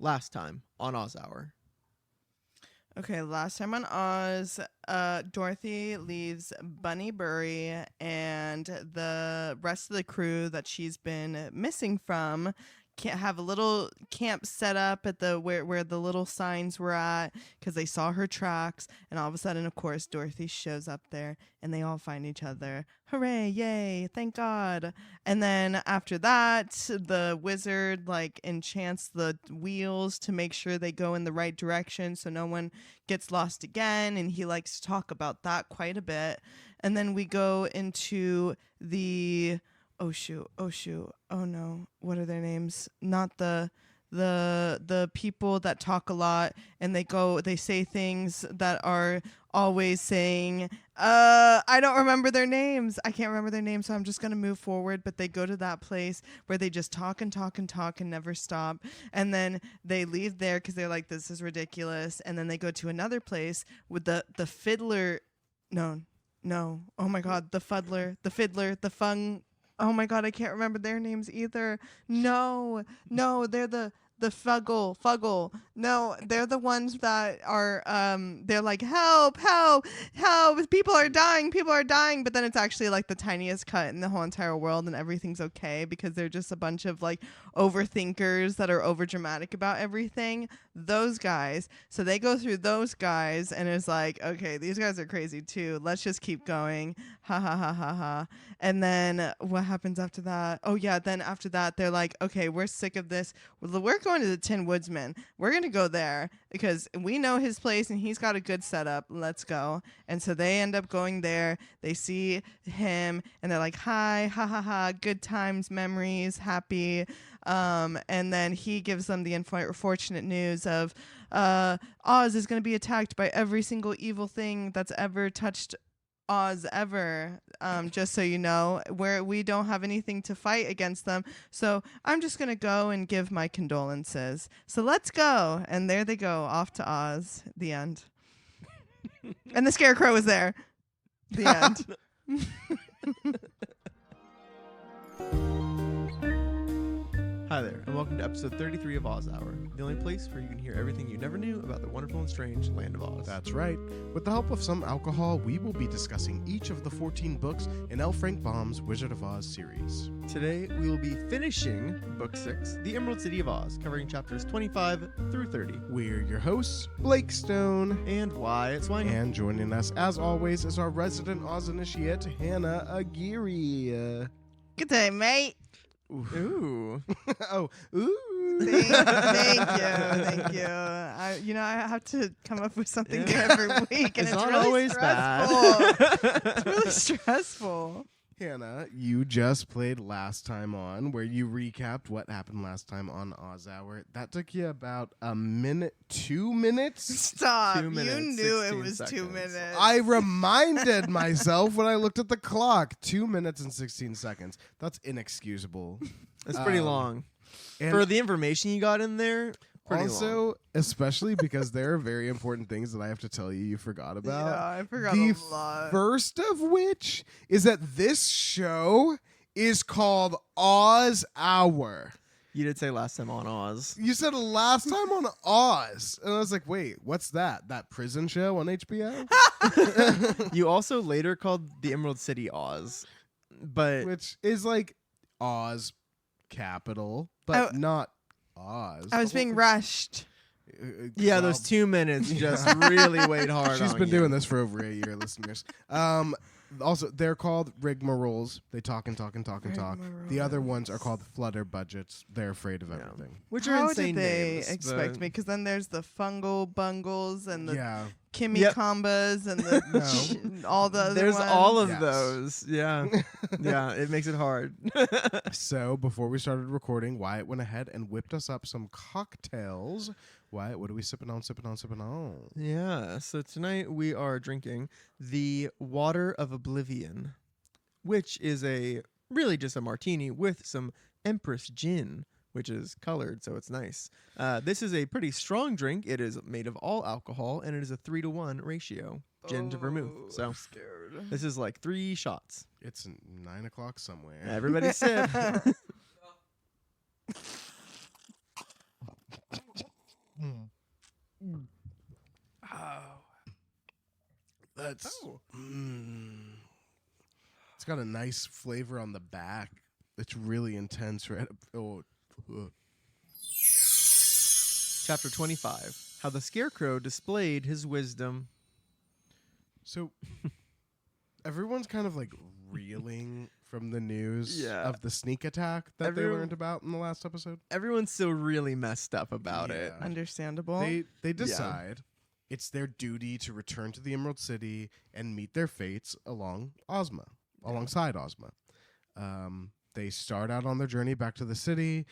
last time on Oz Hour. Okay, last time on Oz, Dorothy leaves Bunnybury and the rest of the crew that she's been missing from can't have a little camp set up at the where the little signs were at because they saw her tracks, and all of a sudden, of course, Dorothy shows up there and they all find each other. Hooray, yay, thank God. And then after that, the wizard enchants the wheels to make sure they go in the right direction so no one gets lost again, and he likes to talk about that quite a bit. And then we go into the oh no, what are their names? Not the people that talk a lot and they say things that are always saying I don't remember their names. I can't remember their names, so I'm just going to move forward. But they go to that place where they just talk and talk and talk and never stop. And then they leave there because they're like, this is ridiculous. And then they go to another place with the fiddler. No. Oh my God. The fiddler, the fung. Oh my God, I can't remember their names either. No, they're the Fuggle. No, they're the ones that are they're like, help, people are dying, but then it's actually like the tiniest cut in the whole entire world and everything's okay because they're just a bunch of like overthinkers that are over dramatic about everything. Those guys. So they go through those guys and it's like, okay, these guys are crazy too. Let's just keep going. Ha ha ha ha ha. And then what happens after that? Oh yeah, then after that they're like, okay, we're sick of this. We're going to the Tin Woodsman. We're going to go there because we know his place and he's got a good setup. Let's go. And so they end up going there. They see him and they're like, hi, ha ha ha, good times, memories, happy. And then he gives them the unfortunate news of Oz is going to be attacked by every single evil thing that's ever touched Oz ever. Just so you know, where we don't have anything to fight against them. So I'm just going to go and give my condolences. So let's go. And there they go, off to Oz. The end. And the Scarecrow is there. The end. Hi there, and welcome to episode 33 of Oz Hour, the only place where you can hear everything you never knew about the wonderful and strange land of Oz. That's right. With the help of some alcohol, we will be discussing each of the 14 books in L. Frank Baum's Wizard of Oz series. Today, we will be finishing Book 6, The Emerald City of Oz, covering chapters 25 through 30. We're your hosts, Blake Stone And Wyatt Swine. and joining us, as always, is our resident Oz initiate, Hannah Aguirre. Good day, mate. Ooh. Oh, ooh. Thank you. I have to come up with something new every week, and It's it's not really always stressful. bad. It's really stressful. Hannah, you just played last time on, where you recapped what happened last time on Oz Hour. That took you about a minute, 2 minutes? Stop. 2 minutes, You knew it 16 was 2 seconds. minutes. I reminded myself when I looked at the clock. 2 minutes and 16 seconds. That's inexcusable. It's pretty long. And For the information you got in there, pretty also, long. especially because there are very important things that I have to tell you forgot about. Yeah, I forgot The a lot. first of which is that this show is called Oz Hour. You did say last time on Oz. You said last time on Oz. And I was like, wait, what's that? That prison show on HBO? You also later called the Emerald City Oz, but Which is like Oz capital, but not Oz. I was being rushed. yeah, Well, those 2 minutes just really weighed hard. She's on been you. doing this for over a year, listeners. Also, they're called rigmaroles. They talk and talk and talk and talk. The other ones are called flutter budgets. They're afraid of Yeah. everything. Which are How insane did they names, expect but- me? Because then there's the fungal bungles and the Yeah. Kimmy Yep. Combas and the all the other There's ones. all of Yes. those. Yeah. Yeah, it makes it hard. So before we started recording, Wyatt went ahead and whipped us up some cocktails. Wyatt, what are we sipping on? Yeah, so tonight we are drinking the Water of Oblivion, which is really just a martini with some Empress gin, which is colored, so it's nice. This is a pretty strong drink. It is made of all alcohol, and it is a 3-to-1 ratio, gin to vermouth. So I'm scared. this is like 3 shots. It's 9 o'clock somewhere. Everybody sip. It's it's got a nice flavor on the back. It's really intense. Right? Chapter 25. How the Scarecrow displayed his wisdom. So everyone's kind of like reeling from the news Yeah. of the sneak attack that they Everyone- learned about in the last episode. Everyone's still really messed up about it. Yeah. Understandable. They decide it's their duty to return to the Emerald City and meet their fates alongside Ozma. They start out on their journey back to the city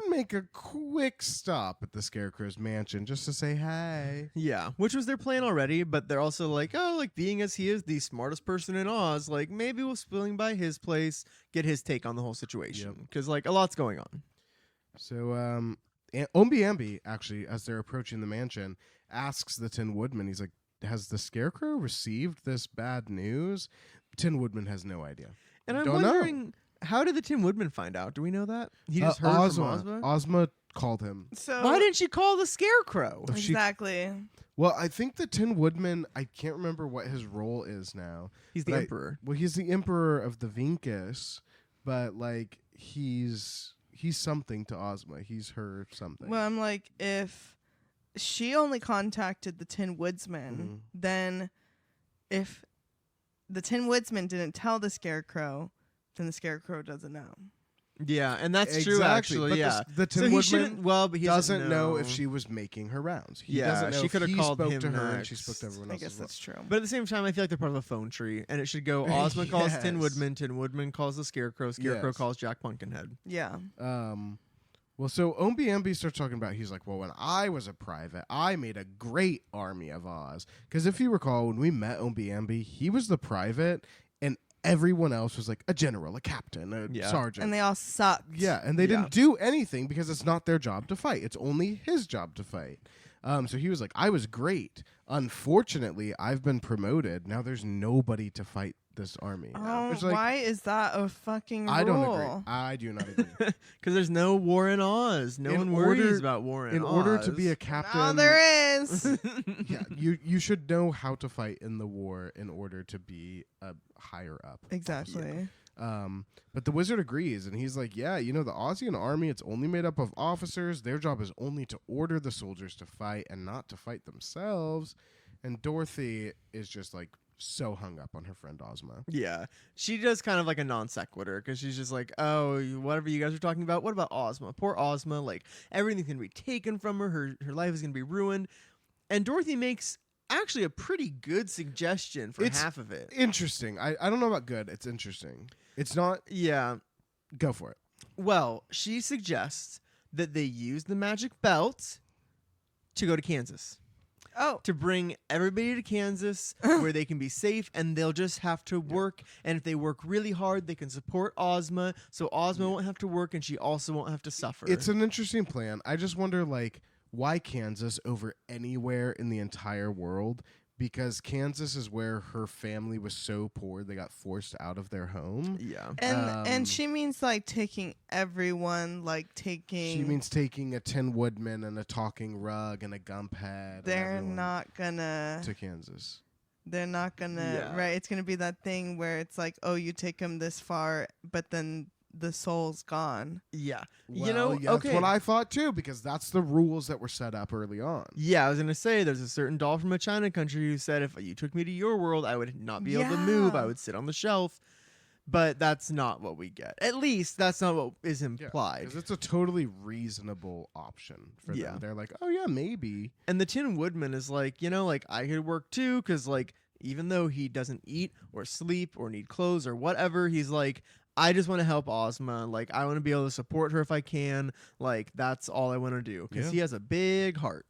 and make a quick stop at the Scarecrow's mansion just to say hi. Yeah, which was their plan already, but they're also like, oh, like being as he is the smartest person in Oz, like maybe we'll swing by his place, get his take on the whole situation. Because like a lot's going on. So Ombi Ambi, actually, as they're approaching the mansion, asks the Tin Woodman, he's like, has the Scarecrow received this bad news? Tin Woodman has no idea. And I'm Don't know. wondering, how did the Tin Woodman find out? Do we know that? He just heard from Ozma? Ozma called him. So Why didn't she call the Scarecrow? Oh, she- exactly? Well, I think the Tin Woodman, I can't remember what his role is now. He's the But Emperor. Well, he's the Emperor of the Vinkus, but like he's something to Ozma. He's her something. Well, I'm like, if she only contacted the Tin Woodsman, Mhm. then if the Tin Woodsman didn't tell the Scarecrow, then the Scarecrow doesn't know. Yeah, and that's true, Exactly, actually. but Yeah. the Tin So he Woodman shouldn't. Well, but he doesn't know if she was making her rounds. He Yeah, doesn't know she if could have he called spoke him to her and she next. spoke to everyone I else. guess as well. that's true. But at the same time, I feel like they're part of a phone tree, and it should go Ozma calls Tin Yes. Woodman, Tin Woodman calls the Scarecrow, Scarecrow Yes. calls Jack Pumpkinhead. Yeah. Well, so Ombi Ambi starts talking about, he's like, well, when I was a private, I made a great army of Oz. Because if you recall, when we met Ombi Ambi, he was the private, and everyone else was like a general, a captain, a Yeah. sergeant. And they all sucked. Yeah, and they Yeah. didn't do anything because it's not their job to fight. It's only his job to fight. So he was like, I was great. Unfortunately, I've been promoted. Now there's nobody to fight this army. Oh, It's like, why is that a fucking rule? I don't agree. I do not agree. Because there's no war in Oz. No In one worries order- about war in In Oz. order to be a captain, Oh, there is. yeah, you should know how to fight in the war in order to be a higher up. Exactly. But the wizard agrees, and he's like, yeah, the Ozian army, it's only made up of officers. Their job is only to order the soldiers to fight and not to fight themselves. And Dorothy is just like so hung up on her friend Ozma. Yeah, she does kind of like a non sequitur because she's just like, oh, whatever you guys are talking about. What about Ozma? Poor Ozma. Like everything's gonna be taken from her. Her life is gonna be ruined. And Dorothy makes actually a pretty good suggestion for It's- half of it. Interesting. I don't know about good. It's interesting. It's not. Yeah. Go for it. Well, she suggests that they use the magic belt to go to Kansas. Oh, To bring everybody to Kansas where they can be safe and they'll just have to work. And if they work really hard, they can support Ozma. So Ozma won't have to work and she also won't have to suffer. It's an interesting plan. I just wonder, like, why Kansas over anywhere in the entire world? Because Kansas is where her family was so poor they got forced out of their home. yeah. and she means like taking everyone, like taking. She means taking a Tin Woodman and a talking rug and a gump head. and they're everyone not gonna. to Kansas. They're not gonna. Yeah. Right. It's gonna be that thing where it's like, oh, you take them this far, but then the soul's gone. Yeah. Well, yeah, okay. that's what I thought too, because that's the rules that were set up early on. Yeah, I was gonna say there's a certain doll from a China country who said if you took me to your world, I would not be able to move. I Yeah. would sit on the shelf. But that's not what we get. At least that's not what is implied. Because it's a totally reasonable option for Yeah. them. They're like, oh yeah, maybe. And the Tin Woodman is like, like I could work too, because like even though he doesn't eat or sleep or need clothes or whatever, he's like, I just want to help Ozma. Like I want to be able to support her if I can. Like that's all I want to do because Yeah. he has a big heart,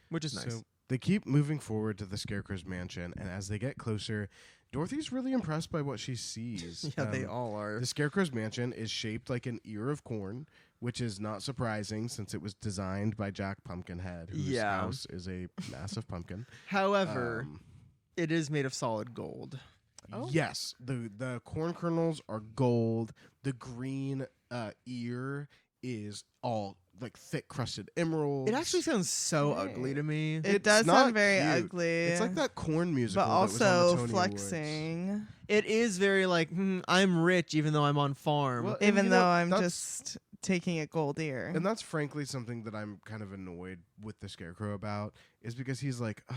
which is nice. So they keep moving forward to the Scarecrow's mansion, and as they get closer, Dorothy's really impressed by what she sees. Yeah, they all are. The Scarecrow's mansion is shaped like an ear of corn, which is not surprising since it was designed by Jack Pumpkinhead, whose Yeah. house is a massive pumpkin. However, Um, it is made of solid gold. Oh. Yes, the corn kernels are gold. The green ear is all like thick crusted emeralds. It actually sounds so ugly to me. It It's does not sound very cute. ugly. It's like that corn musical, but that was on the also Tony flexing. It is very like, I'm rich even though I'm on farm. Well, and Even you though know, I'm that's- just taking a gold ear. And that's frankly something that I'm kind of annoyed with the Scarecrow about, is because he's like, "Ugh,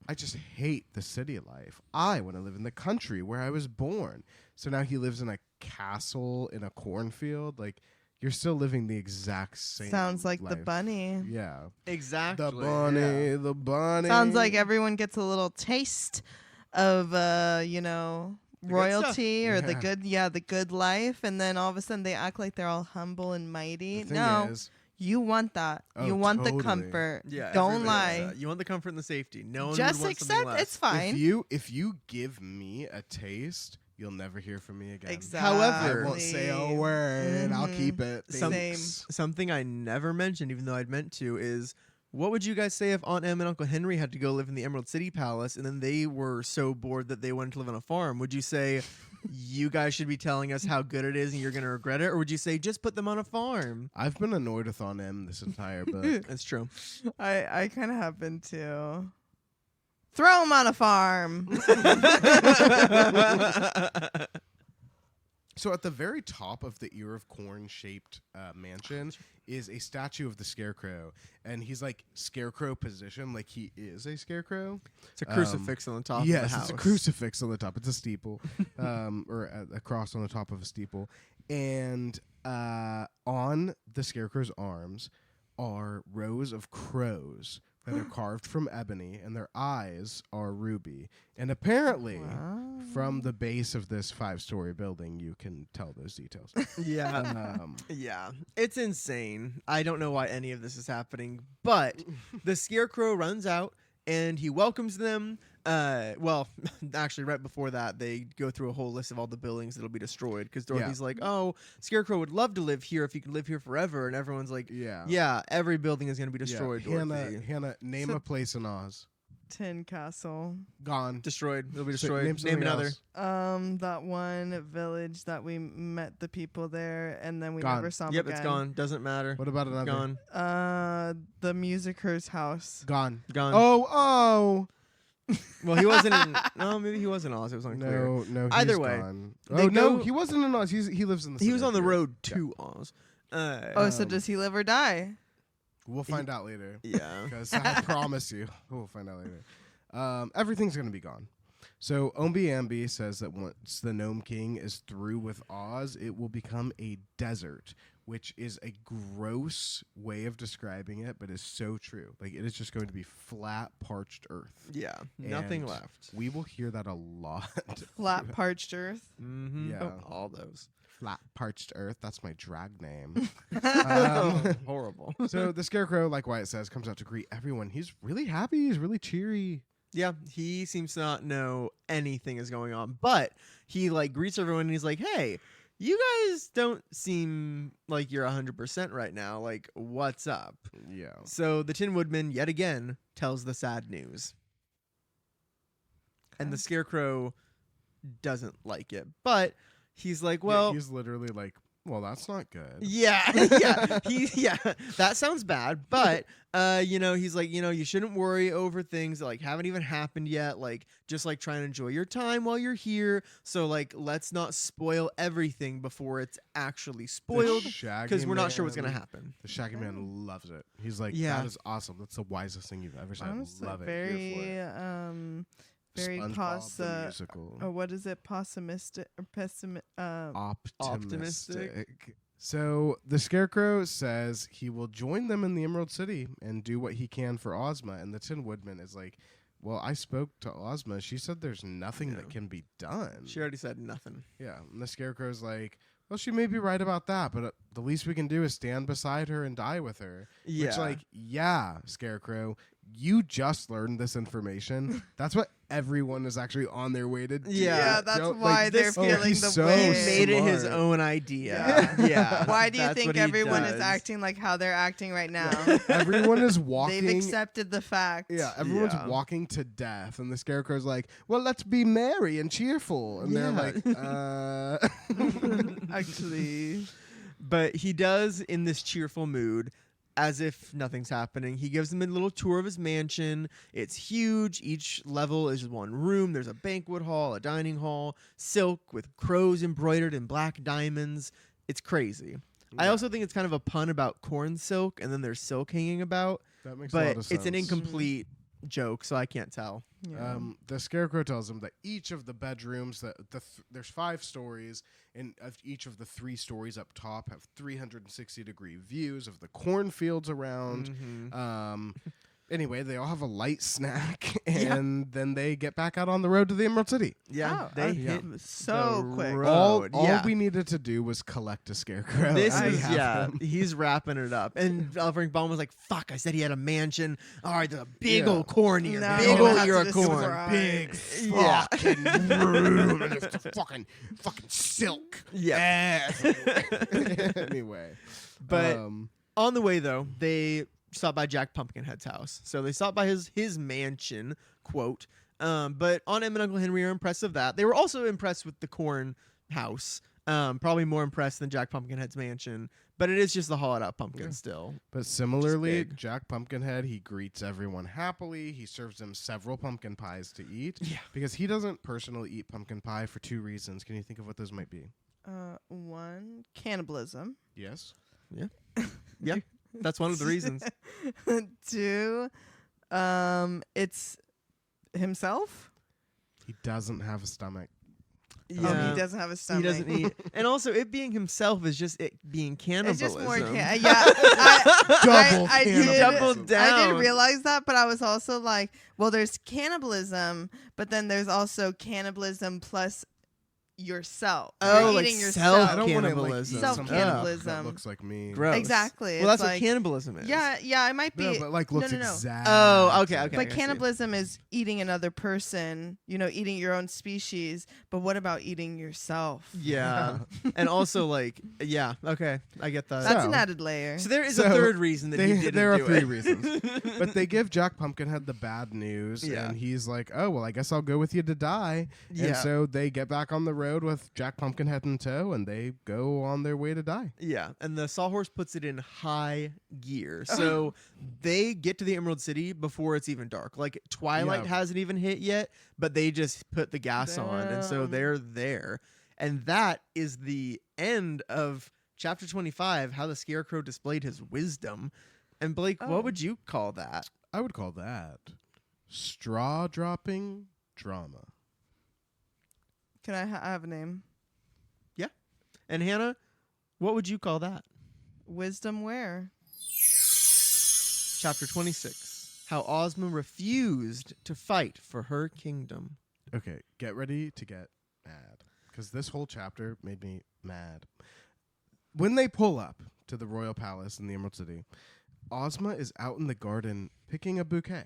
I just hate the city life. I want to live in the country where I was born. So now he lives in a castle in a cornfield. Like, you're still living the exact same. Sounds like the life. bunny. Yeah. Exactly. The bunny, yeah. the bunny. Sounds like everyone gets a little taste of good royalty or the Yeah. good life, and then all of a sudden they act like they're all humble and mighty. The thing No, is, you want that. Oh, You want totally. the comfort. Yeah, Don't everybody wants lie. that. You want the comfort and the safety. No one Just would want something accept less. it's fine. if you give me a taste, you'll never hear from me again. Exactly. However- I won't say a word. I'll Mhm. keep it. Some- Thanks. Something I never mentioned, even though I'd meant to, is what would you guys say if Aunt Em and Uncle Henry had to go live in the Emerald City Palace and then they were so bored that they wanted to live on a farm? Would you say you guys should be telling us how good it is and you're going to regret it? Or would you say just put them on a farm? I've been annoyed with On M this entire book. That's true. I kind of have been too. Throw him on a farm. So at the very top of the ear of corn shaped mansion is a statue of the Scarecrow, and he's like Scarecrow position, like he is a scarecrow. It's a crucifix on the top of the Yes, house. it's a crucifix on the top. It's a steeple, or a cross on the top of a steeple. And on the Scarecrow's arms are rows of crows that are carved from ebony, and their eyes are ruby. And apparently, from the base of this 5-story building, you can tell those details. Yeah. Yeah, it's insane. I don't know why any of this is happening, but the Scarecrow runs out and he welcomes them. Well, actually, right before that, they go through a whole list of all the buildings that'll be destroyed because Dorothy's like, "Oh, Scarecrow would love to live here if he could live here forever," and everyone's like, Yeah. "Yeah, every building is going to be destroyed." Yeah. Dorothy. Hannah, name So- a place in Oz. Tin Castle. Gone. Destroyed. It'll be So destroyed. Name something another. else. That one village that we met the people there, and then we Gone. never saw them Yep, again. it's gone. Doesn't matter. What about another? Gone. The Musicer's house. Gone. Gone. Oh. Well, he wasn't in. No, maybe he was in Oz. It was unclear. No. He's Either way, gone. they Oh no, go- he wasn't in Oz. He lives in the. He was on the suburbs. road to Oz. Oh, so does he live or die? We'll find out later. Yeah. Because I promise you, we'll find out later. Everything's gonna be gone. So Ombi-Ambi says that once the Gnome King is through with Oz, it will become a desert, which is a gross way of describing it, but is so true. Like, it is just going to be flat, parched earth. Yeah. Nothing And left. We will hear that a lot. Flat parched earth. Mm-hmm. Yeah. All those. Flat, parched earth. That's my drag name. Horrible. So the Scarecrow, like Wyatt says, comes out to greet everyone. He's really happy. He's really cheery. Yeah, he seems to not know anything is going on, but he like greets everyone and he's like, "Hey, you guys don't seem like you're 100% right now. Like, what's up?" Yeah. So the Tin Woodman yet again tells the sad news, and the Scarecrow doesn't like it, but he's like, "Well, he's literally like, well, that's not good. yeah, yeah, that sounds bad, but he's like, you shouldn't worry over things that like haven't even happened yet. Like, just like try and enjoy your time while you're here. So like, let's not spoil everything before it's actually spoiled, because we're not sure what's gonna happen." The Shaggy Man loves it. He's like, Yeah. that is awesome. That's the wisest thing you've ever said. Honestly, Love it. Here for very it. very SpongeBob the musical. what is it? Pessimistic or pessimistic? Optimistic. So the Scarecrow says he will join them in the Emerald City and do what he can for Ozma. And the Tin Woodman is like, well, I spoke to Ozma. She said there's nothing that can be done. She already said nothing. Yeah. And the Scarecrow's like, well, she may be right about that, but the least we can do is stand beside her and die with her. Yeah, Which, like, yeah, Scarecrow, you just learned this information. That's what everyone is actually on their way to do. Yeah, that's Don't- why like, they're this- feeling he's the so way. he made it his smart. own idea. Yeah. Why do you that's think what he everyone is does. acting like how they're acting right now? Everyone is They've walking. accepted the fact. Yeah, everyone's Yeah. walking to death, and the Scarecrow's like, well, let's be merry and cheerful. And they're Yeah. like, Actually, But he does, in this cheerful mood, as if nothing's happening. He gives them a little tour of his mansion. It's huge. Each level is one room. There's a banquet hall, a dining hall, silk with crows embroidered in black diamonds. It's crazy. I Yeah, also think it's kind of a pun about corn silk, and then there's silk hanging about, that makes a lot but of sense. it's an incomplete joke, so I can't tell. Yeah. The Scarecrow tells him that each of the bedrooms, there's 5 stories, and of each of the 3 stories up top have 360-degree views of the cornfields around. Mhm. Anyway, they all have a light snack, and then they get back out on the road to the Emerald City. Yeah, Oh, they okay. hit So the quick. road. All yeah. we needed to do was collect a Scarecrow. This and we is have them. he's wrapping it up, and Frank Baum was like, "Fuck! I said he had a mansion. All right, there's a big Yeah. old corn here, No, big we'll old have ear to of corn." describe. Big Yeah. fucking room, and it's the fucking silk. Yeah. Anyway, But um, on the way though, they stopped by Jack Pumpkinhead's house. So they stopped by his mansion, quote. But Aunt Em and Uncle Henry are impressed with that. They were also impressed with the corn house. Probably more impressed than Jack Pumpkinhead's mansion. But it is just the hollowed out pumpkin Yeah. still. But similarly, big. Jack Pumpkinhead, he greets everyone happily. He serves them several pumpkin pies to eat. Yeah. Because he doesn't personally eat pumpkin pie for 2 reasons. Can you think of what those might be? One, cannibalism. Yes. That's one of the reasons. 2, it's himself. He doesn't have a stomach. Oh, he doesn't have a He stomach. doesn't eat. And also, it being himself is just it being It's cannibalism. just more. Yeah, I Double did. doubled down. I didn't realize that, but I was also like, well, there's cannibalism, but then there's also cannibalism plus yourself. Oh, You're like eating self- yourself. I don't want to Cannibalism. eat something Self-cannibalism. that looks like me. Gross. Exactly. Well, that's It's what like, cannibalism is. Yeah, it might be. No, but like looks no. exact. Oh, okay. But I see. cannibalism is eating another person, eating your own species. But what about eating yourself? Yeah. And also, like, yeah, okay. I get that. That's So- an added layer. So there is So a third reason that he didn't there are do 3 it. reasons. But they give Jack Pumpkinhead the bad news, Yeah. and he's like, "Oh well, I guess I'll go with you to die." Yeah. And so they get back on the road with Jack Pumpkinhead in tow, and they go on their way to die. Yeah, and the sawhorse puts it in high gear. So they get to the Emerald City before it's even dark. Like twilight Yeah. hasn't even hit yet, but they just put the gas on, and so Damn. they're there. And that is the end of chapter 25, how the Scarecrow displayed his wisdom. And Blake, Oh. what would you call that? I would call that straw dropping drama. Can I have a name? And Hannah, what would you call that? Wisdom where? Chapter 26, how Ozma refused to fight for her kingdom. Okay, get ready to get mad, because this whole chapter made me mad. When they pull up to the royal palace in the Emerald City, Ozma is out in the garden picking a bouquet.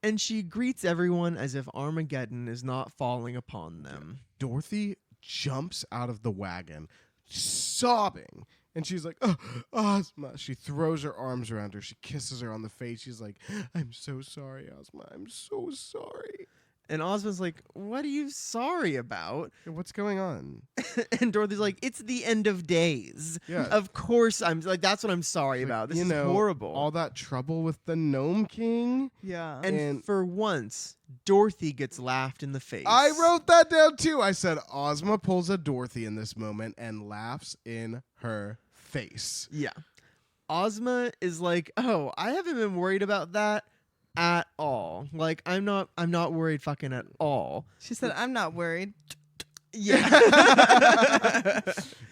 And she greets everyone as if Armageddon is not falling upon them. Dorothy jumps out of the wagon, sobbing. And she's like, "Oh, Ozma." She throws her arms around her. She kisses her on the face. She's like, "I'm so sorry, Ozma. I'm so sorry." And Ozma's like, "What are you sorry about?" What's going on? And Dorothy's like, "It's the end of days. Yeah. Of course I'm like, that's what I'm sorry Like, about. This you is know, horrible." All that trouble with the Gnome King. Yeah. and and- for once, Dorothy gets laughed in the face. I wrote that down too. I said Ozma pulls a Dorothy in this moment and laughs in her face. Yeah. Ozma is like, "Oh, I haven't been worried about that at all. Like, I'm not worried fucking at all." She said, "I'm not worried." Yeah.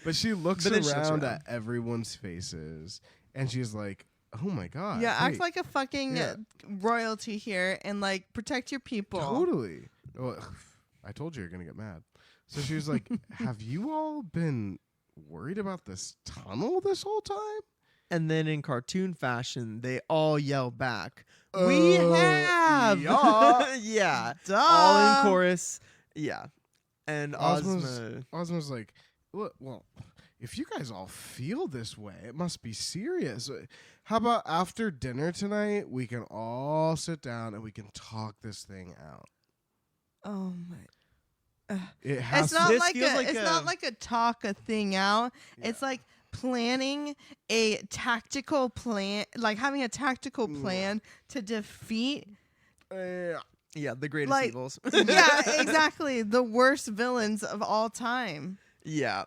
But she looks But then she looks around around. at everyone's faces and she's like, "Oh my god." Yeah, act wait, like a fucking Yeah. royalty here and like protect your people. totally. Well, I told you you're gonna get mad. So she was like, "Have you all been worried about this tunnel this whole time?" And then in cartoon fashion, they all yell back, "We have!" yeah. Yeah. Duh. All in chorus. Yeah. And Ozma's- Ozma. Ozma's like, well, if you guys all feel this way, it must be serious. How about after dinner tonight, we can all sit down and we can talk this thing out? Oh my. It has It's not This like feels a. like It's a- not like a talk a thing out. Yeah. It's like planning a tactical plan, like having a tactical plan to defeat. Yeah, the greatest Like- evils. Yeah, exactly. The worst villains of all time. Yeah.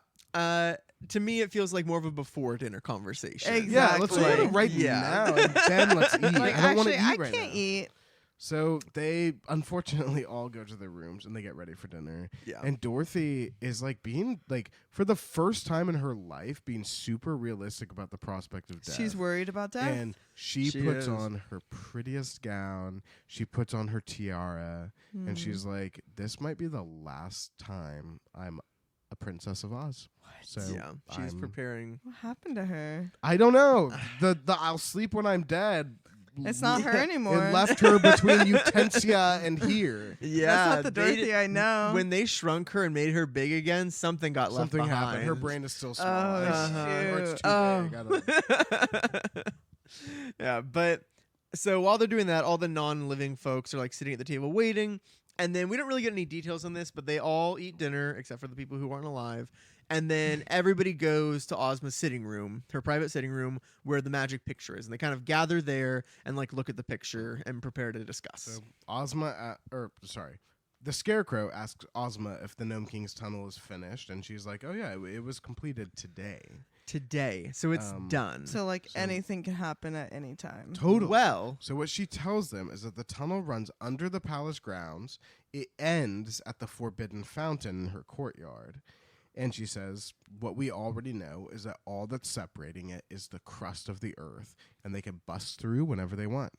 To me, it feels like more of a before dinner conversation. Yeah, let's Exactly. order right Yeah. now and then let's eat. Like, I don't want to actually, eat I right can't now. eat. So they unfortunately all go to their rooms and they get ready for dinner. Yeah. And Dorothy is like being like for the first time in her life being super realistic about the prospect of death. She's worried about that. And she She puts is. on her prettiest gown. She puts on her tiara, Hmm. and she's like, "This might be the last time I'm a princess of Oz." So yeah. She's I'm- preparing. What happened to her? I don't know. The I'll sleep when I'm dead. It's not her Yeah, anymore. It left her between Utensia and here. Yeah. That's not the they Dorothy I know. When they shrunk her and made her big again, something got Something left behind. happened. Her brain is still small. Oh, Or it's shoot. too Oh. big. I don't know. Yeah, but so while they're doing that, all the non-living folks are like sitting at the table waiting, and then we don't really get any details on this, but they all eat dinner except for the people who aren't alive. And then everybody goes to Ozma's sitting room, her private sitting room, where the magic picture is, and they kind of gather there and like look at the picture and prepare to discuss. So Ozma, the Scarecrow asks Ozma if the Gnome King's tunnel is finished, and she's like, "Oh yeah, it was completed today." Today, so it's done. So like So- anything can happen at any time. Totally. Well, So what she tells them is that the tunnel runs under the palace grounds. It ends at the Forbidden Fountain in her courtyard. And she says, what we already know is that all that's separating it is the crust of the earth, and they can bust through whenever they want.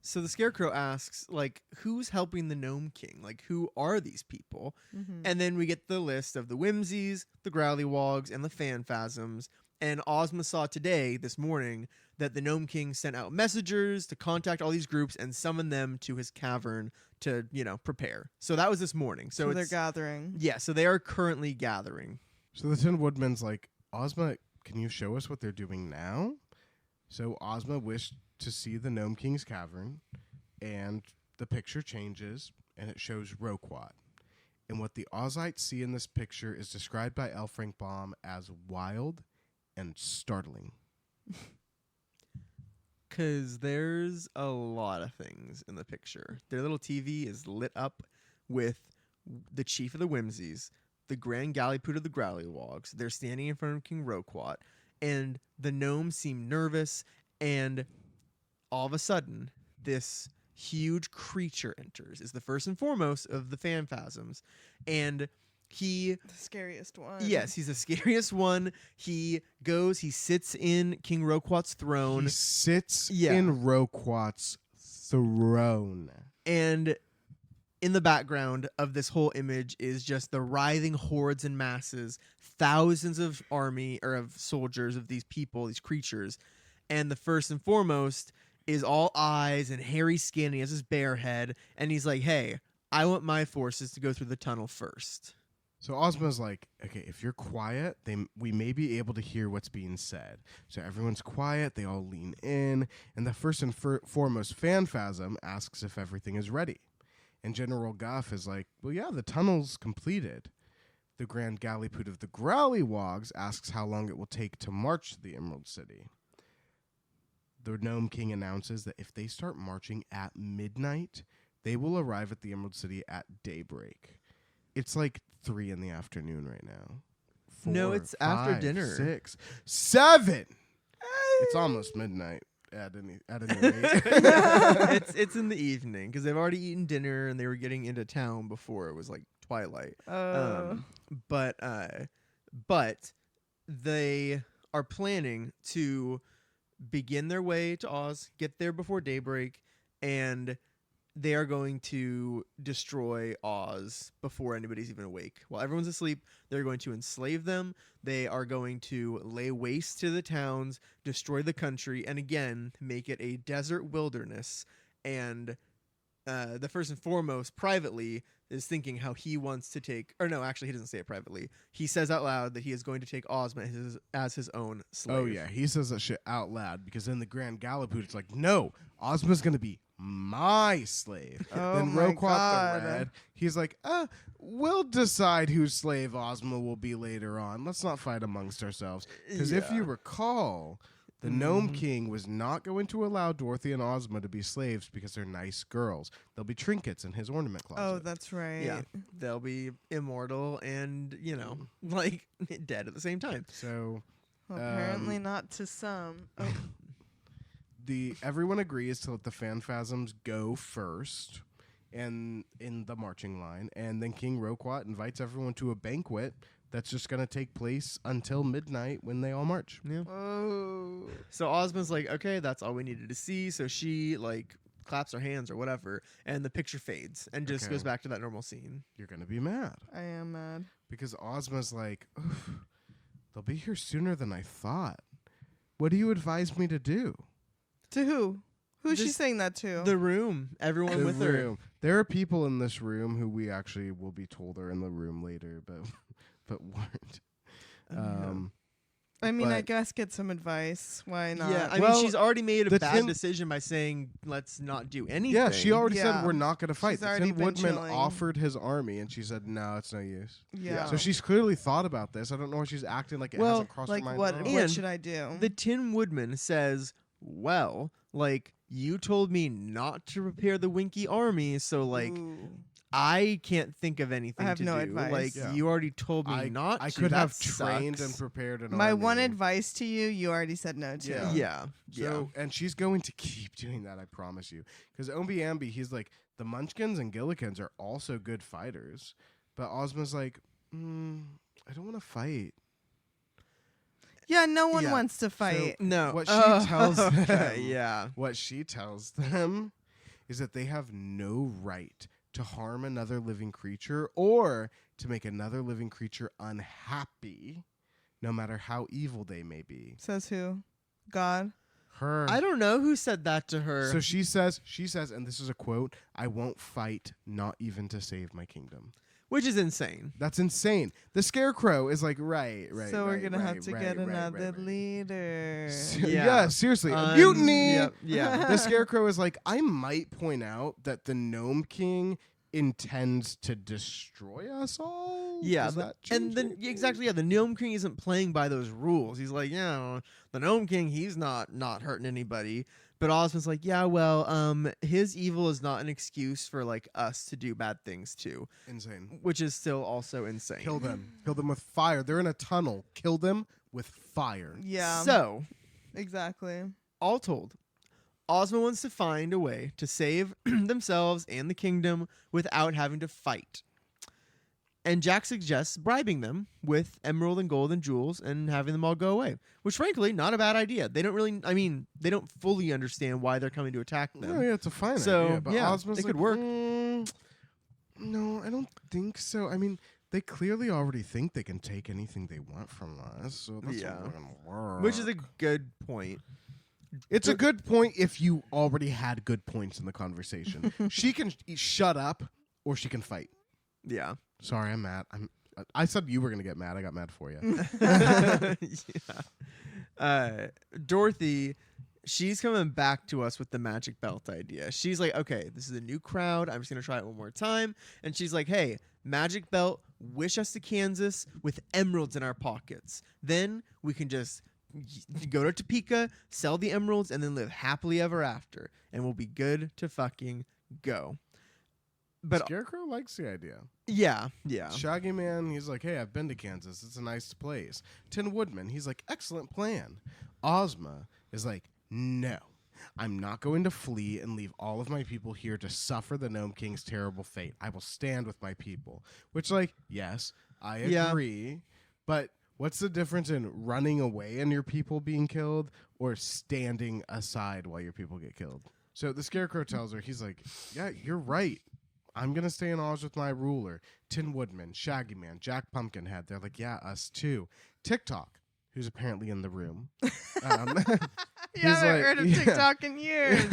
so the Scarecrow asks, like, who's helping the Gnome King? Like, who are these people? Mhm. And then we get the list of the Whimsies, the Growlywogs, and the Phanphasms. And Ozma saw today, this morning, that the Gnome King sent out messengers to contact all these groups and summon them to his cavern to, prepare. So that was this morning. So they're it's gathering. yeah. So they are currently gathering. So the Tin Woodman's like, Ozma, can you show us what they're doing now? So Ozma wished to see the Gnome King's cavern, and the picture changes, and it shows Roquat. And what the Ozites see in this picture is described by L. Frank Baum as wild and startling. Because there's a lot of things in the picture. Their little TV is lit up with the chief of the Whimsies, the Grand Gallipoot of the Growlywogs. They're standing in front of King Roquat, and the gnomes seem nervous, and all of a sudden, this huge creature enters. Is the first and foremost of the Phanphasms, and he The scariest one. yes, he's the scariest one. He sits in King Roquat's throne. He sits Yeah. in Roquat's throne. And in the background of this whole image is just the writhing hordes and masses, thousands of army or of soldiers of these people, these creatures. And the first and foremost is all eyes and hairy skin. He has his bare head. And he's like, hey, I want my forces to go through the tunnel first. So Ozma's like, okay, if you're quiet, we may be able to hear what's being said. So everyone's quiet, they all lean in, and the first and foremost Phanphasm asks if everything is ready. And General Guff is like, well, yeah, the tunnel's completed. The Grand Gallipoot of the Growlywogs asks how long it will take to march to the Emerald City. The Gnome King announces that if they start marching at midnight, they will arrive at the Emerald City at daybreak. It's like 3 in the afternoon right now. No, 4, it's after 5, dinner. 6, 7. It's almost midnight at any rate. it's in the evening because they've already eaten dinner and they were getting into town before it was like twilight. But they are planning to begin their way to Oz, get there before daybreak, and they are going to destroy Oz before anybody's even awake. While everyone's asleep, they're going to enslave them. They are going to lay waste to the towns, destroy the country, and again, make it a desert wilderness. And the first and foremost, privately, is thinking how he wants to take... Or no, actually, he doesn't say it privately. He says out loud that he is going to take Ozma as his own slave. Oh, yeah. He says that shit out loud because then the Grand Gallipoot is like, no, Ozma's going to be my slave. Oh Then my Roquat God. the Red, he's like, we'll decide whose slave Ozma will be later on. Let's not fight amongst ourselves. Because if you recall, the Gnome King was not going to allow Dorothy and Ozma to be slaves because they're nice girls. There'll be trinkets in his ornament closet. Oh, that's right. Yeah, they'll be immortal and like dead at the same time. So Well, apparently not to some. Oh, everyone agrees to let the Phanphasms go first, and in the marching line, and then King Roquat invites everyone to a banquet that's just going to take place until midnight when they all march. Yeah. oh. So Ozma's like, okay, that's all we needed to see. So she like claps her hands or whatever, and the picture fades and just Okay. goes back to that normal scene. You're going to be mad I am mad. because Ozma's like, "Oof, they'll be here sooner than I thought. What do you advise me to do?" To who? Who's she This- saying that to? The room, everyone The with her. room. There are people in this room who we actually will be told are in the room later, but weren't. I mean, I but- guess get some advice. Why not? Yeah, I Well, mean, she's already made a the bad Tin- decision by saying let's not do anything. Yeah, she already Yeah. said we're not going to fight. She's The already Tin been Woodman chilling. offered his army, and she said, "No, it's no use." Yeah. So she's clearly thought about this. I don't know why she's acting like it Well, hasn't crossed like, her mind. what? at all. And What should I do? The Tin Woodman says, "Well, like you told me not to prepare the Winky army, so like Ooh. I can't think of anything have to no do. advice. Like Yeah. you already told me I not I to. could That have trained and sucks." prepared an My army. one advice to you, you already said no to. Yeah. Yeah. So, and she's going to keep doing that, I promise you. Because Ombi-Ambi, he's like, the Munchkins and Gillikins are also good fighters. But Ozma's like, I don't want to fight. Yeah, no one Yeah. wants to fight. No. What she tells okay, them- yeah. What she tells them is that they have no right to harm another living creature or to make another living creature unhappy, no matter how evil they may be. Says who? God. Her. I don't know who said that to her. So she says, and this is a quote, "I won't fight, not even to save my kingdom." Which is insane. That's insane. The Scarecrow is like, right. So we're right, gonna have right, to right, get right, another right, right. leader. Yeah, seriously. A mutiny! Yep, yeah. The Scarecrow is like, I might point out that the Gnome King intends to destroy us all. Yeah, Does that and change then anything? exactly, yeah. The Gnome King isn't playing by those rules. He's like, yeah, the Gnome King, he's not hurting anybody. But Ozma's like, yeah, well, his evil is not an excuse for like us to do bad things too, Insane. which is still also insane. Kill them. Kill them with fire. They're in a tunnel. Kill them with fire. Yeah. So, exactly. all told, Ozma wants to find a way to save themselves and the kingdom without having to fight. And Jack suggests bribing them with emerald and gold and jewels and having them all go away. Which, frankly, not a bad idea. They don't fully understand why they're coming to attack them. Oh, yeah, it's a fine So, idea. But yeah, Ozma's it could like, work. No, I don't think so. I mean, they clearly already think they can take anything they want from us, so that's Yeah. not gonna work. Which is a good point. It's a good point if you already had good points in the conversation. She can shut up, or she can fight. Yeah. Sorry, I'm mad. I said you were gonna get mad. I got mad for you. Yeah. Dorothy, she's coming back to us with the magic belt idea. She's like, okay, this is a new crowd. I'm just going to try it one more time. And she's like, hey, magic belt, wish us to Kansas with emeralds in our pockets. Then we can just go to Topeka, sell the emeralds, and then live happily ever after. And we'll be good to fucking go. But Scarecrow likes the idea. yeah. Shaggy Man, he's like, hey, I've been to Kansas. It's a nice place. Tin Woodman, he's like, excellent plan. Ozma is like, no, I'm not going to flee and leave all of my people here to suffer the Gnome King's terrible fate. I will stand with my people. Which, like, yes, I Yeah. agree. But what's the difference in running away and your people being killed or standing aside while your people get killed? So the Scarecrow tells her, he's like, yeah, you're right. I'm going to stay in Oz with my ruler. Tin Woodman, Shaggy Man, Jack Pumpkinhead. They're like, yeah, us too. TikTok, who's apparently in the room. Yeah, I He's haven't like- heard of yeah. TikTok in years.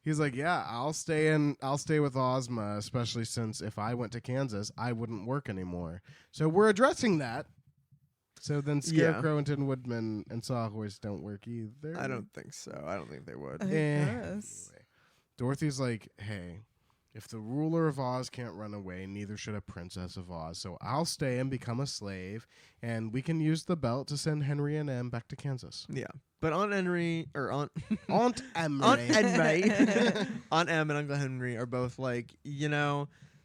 He's like, yeah, I'll stay with Ozma, especially since if I went to Kansas, I wouldn't work anymore. So we're addressing that. So then Yeah. Scarecrow and Tin Woodman and Sawhorse don't work either. I don't think so. I don't think they would. I Eh, guess. anyway. Dorothy's like, hey, if the ruler of Oz can't run away, neither should a princess of Oz. So I'll stay and become a slave, and we can use the belt to send Henry and Em back to Kansas. Yeah. But Aunt Henry, or Aunt Aunt Emery. Aunt Henry, Aunt Em and Uncle Henry are both like,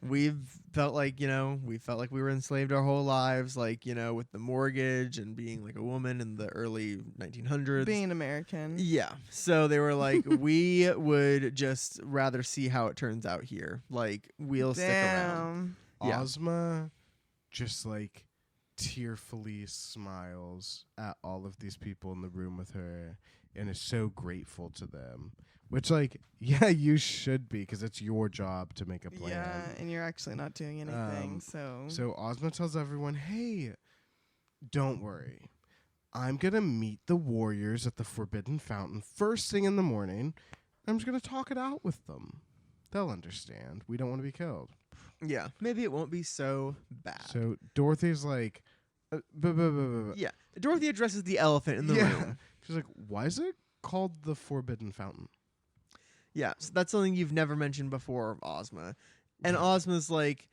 we felt like we were enslaved our whole lives, like, with the mortgage and being like a woman in the early 1900s. Being American. Yeah. So they were like, we would just rather see how it turns out here. Like, we'll stick around. Yeah. Ozma just like tearfully smiles at all of these people in the room with her and is so grateful to them. Which, like, yeah, you should be, because it's your job to make a plan. Yeah, and you're actually not doing anything, So Ozma tells everyone, hey, don't worry. I'm going to meet the warriors at the Forbidden Fountain first thing in the morning. I'm just going to talk it out with them. They'll understand. We don't want to be killed. Yeah. Maybe it won't be so bad. So Dorothy's like, Yeah. Dorothy addresses the elephant in the room. She's like, why is it called the Forbidden Fountain? Yeah, so that's something you've never mentioned before, Ozma. And Ozma's like,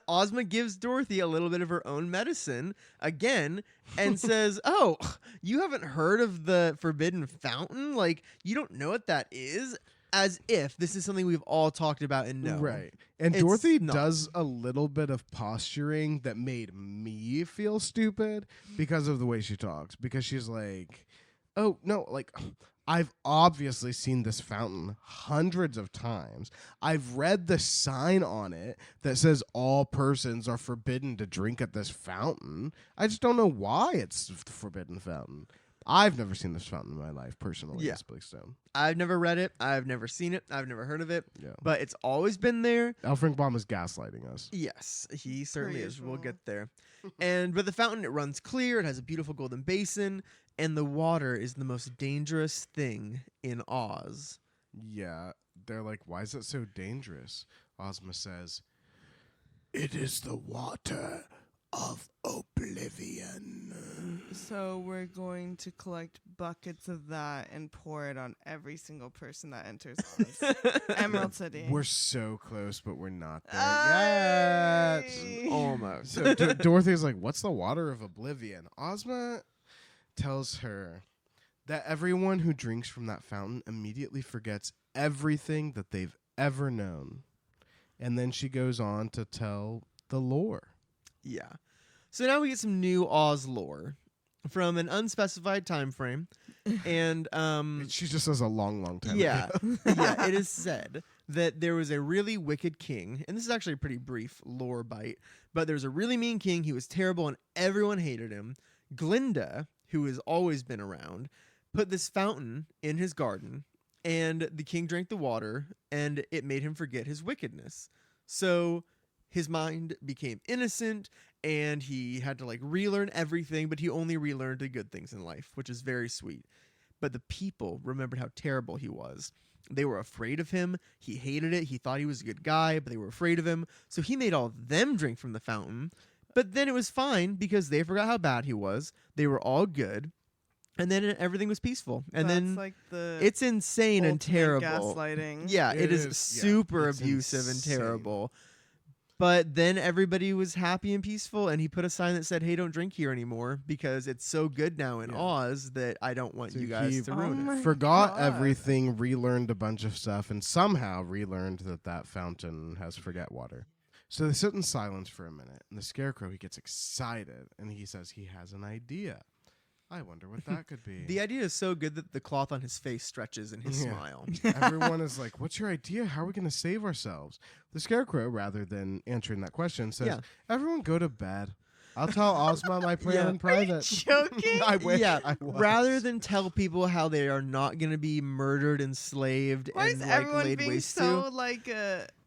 Ozma gives Dorothy a little bit of her own medicine again and says, oh, you haven't heard of the Forbidden Fountain? Like, you don't know what that is? As if this is something we've all talked about and know. Right. And It's Dorothy not. does a little bit of posturing that made me feel stupid because of the way she talks. Because she's like, oh, no, like, I've obviously seen this fountain hundreds of times. I've read the sign on it that says all persons are forbidden to drink at this fountain. I just don't know why it's the Forbidden Fountain. I've never seen this fountain in my life, personally. Yeah. Yes, Blackstone. I've never read it. I've never seen it. I've never heard of it. Yeah. But it's always been there. L. Frank Baum is gaslighting us. Yes, he certainly is. We'll usual. get there. But the fountain, it runs clear. It has a beautiful golden basin. And the water is the most dangerous thing in Oz. Yeah, they're like, why is it so dangerous? Ozma says, it is the water of oblivion. So we're going to collect buckets of that and pour it on every single person that enters Oz. Emerald City. We're so close, but we're not there yet. Aye. Almost. So Dorothy's like, what's the water of oblivion? Ozma tells her that everyone who drinks from that fountain immediately forgets everything that they've ever known. And then she goes on to tell the lore. Yeah. So now we get some new Oz lore from an unspecified time frame. And She just says a long, long time yeah. ago. Yeah, it is said that there was a really wicked king, and this is actually a pretty brief lore bite, but there was a really mean king. He was terrible and everyone hated him. Glinda, who has always been around, put this fountain in his garden, and the king drank the water, and it made him forget his wickedness. So his mind became innocent, and he had to like relearn everything, but he only relearned the good things in life, which is very sweet. But the people remembered how terrible he was. They were afraid of him. He hated it. He thought he was a good guy, but they were afraid of him. So he made all of them drink from the fountain. But then it was fine because they forgot how bad he was. They were all good. And then everything was peaceful. And That's then like the it's insane and ultimate terrible. gaslighting. Yeah, It it is is, yeah, super it's abusive insane. and terrible. But then everybody was happy and peaceful, and he put a sign that said, hey, don't drink here anymore because it's so good now in Yeah. Oz that I don't want So you guys he to Oh ruin my it. Forgot God. everything, relearned a bunch of stuff, and somehow relearned that fountain has forget water. So they sit in silence for a minute, and the Scarecrow, he gets excited, and he says he has an idea. I wonder what that could be. The idea is so good that the cloth on his face stretches in his Yeah. smile. Everyone is like, what's your idea? How are we going to save ourselves? The Scarecrow, rather than answering that question, says, Yeah. everyone go to bed. I'll tell Ozma my plan Yeah. in private. Joking? I wish Yeah, I was. rather than tell people how they are not going to be murdered, enslaved, Why and is like everyone laid being waste so to, like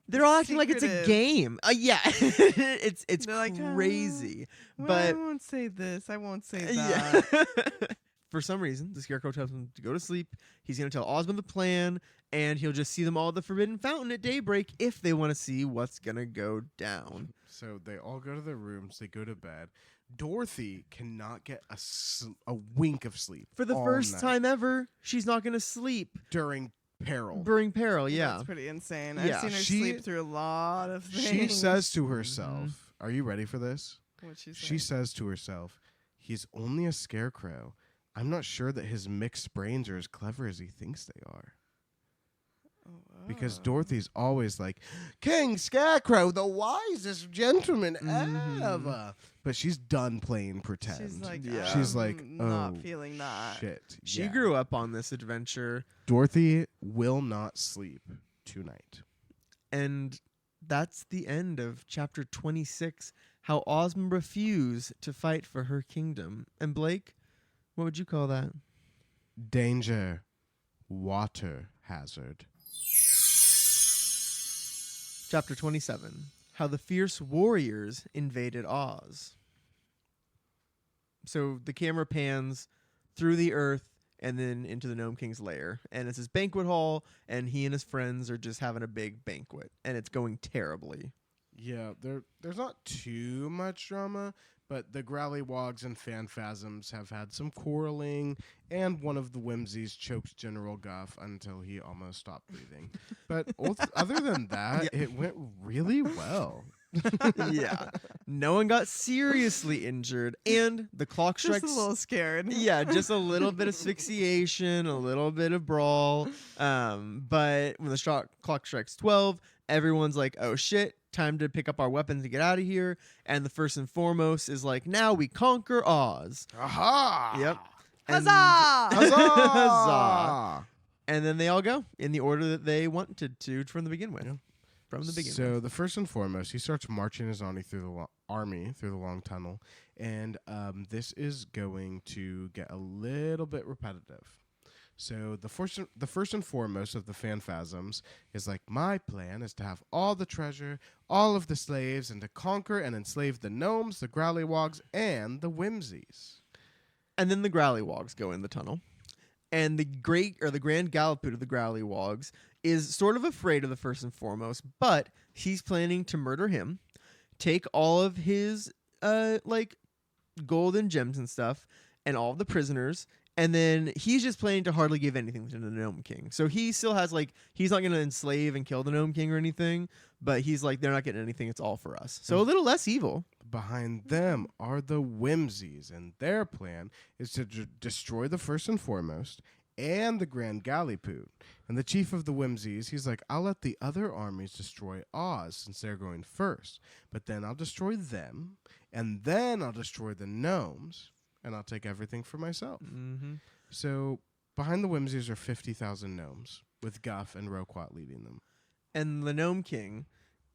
they're all acting like it's a secretive? game. Yeah, it's They're like, crazy. well, But I won't say this. I won't say that. yeah. For some reason, the Scarecrow tells him to go to sleep. He's going to tell Ozma the plan, and he'll just see them all at the Forbidden Fountain at daybreak if they want to see what's going to go down. So they all go to their rooms. They go to bed. Dorothy cannot get a wink of sleep For the all first night. time ever, she's not going to sleep. during peril. Bring peril, yeah. That's pretty insane. Yeah. I've seen her She- sleep through a lot of things. She says to herself, "Are you ready for this?" What'd she say? She says to herself, "He's only a scarecrow. I'm not sure that his mixed brains are as clever as he thinks they are." Because Oh. Dorothy's always like, "King Scarecrow, the wisest gentleman Mhm. ever." But she's done playing pretend. She's like, Yeah. She's I'm like, not "Oh, feeling that. shit. She yeah." grew up on this adventure, Dorothy will not sleep tonight. and that's the end of chapter 26, how Ozma refused to fight for her kingdom. And Blake, what would you call that? Danger. Water hazard. Chapter 27, how the fierce warriors invaded Oz. So the camera pans through the earth and then into the Gnome King's lair. And it's his banquet hall, and he and his friends are just having a big banquet. And it's going terribly. Yeah, there's not too much drama, but the Growlywogs and Phanphasms have had some quarreling, and one of the Whimsies choked General Guff until he almost stopped breathing. But other than that, it went really well. Yeah. No one got seriously injured. And the clock Just strikes. a little scared. Yeah, just a little bit of asphyxiation, a little bit of brawl. But when the clock strikes 12, everyone's like, "Oh shit, time to pick up our weapons and get out of here." And the first and foremost is like, "Now we conquer Oz." Aha! Yep. And- Huzzah! Huzzah! And then they all go in the order that they wanted to from the begin with. Yeah. From the beginning. So the first and foremost, he starts marching his army through the long tunnel, and this is going to get a little bit repetitive. So the first and foremost of the Phanphasms is like, "My plan is to have all the treasure, all of the slaves, and to conquer and enslave the gnomes, the Growlywogs, and the Whimsies." And then the Growlywogs go in the tunnel. And the Grand Galliput of the Growlywogs is sort of afraid of the first and foremost, but he's planning to murder him, take all of his gold and gems and stuff, and all of the prisoners, and then he's just planning to hardly give anything to the Gnome King. So he still has he's not gonna enslave and kill the Gnome King or anything, but he's like, they're not getting anything, it's all for us. So a little less evil. Behind them are the Whimsies, and their plan is to destroy the first and foremost and the Grand Galliput. And the chief of the Whimsies, he's like, "I'll let the other armies destroy Oz since they're going first, but then I'll destroy them, and then I'll destroy the gnomes, and I'll take everything for myself." Mm-hmm. So behind the Whimsies are 50,000 gnomes, with Guff and Roquat leading them. And the Gnome King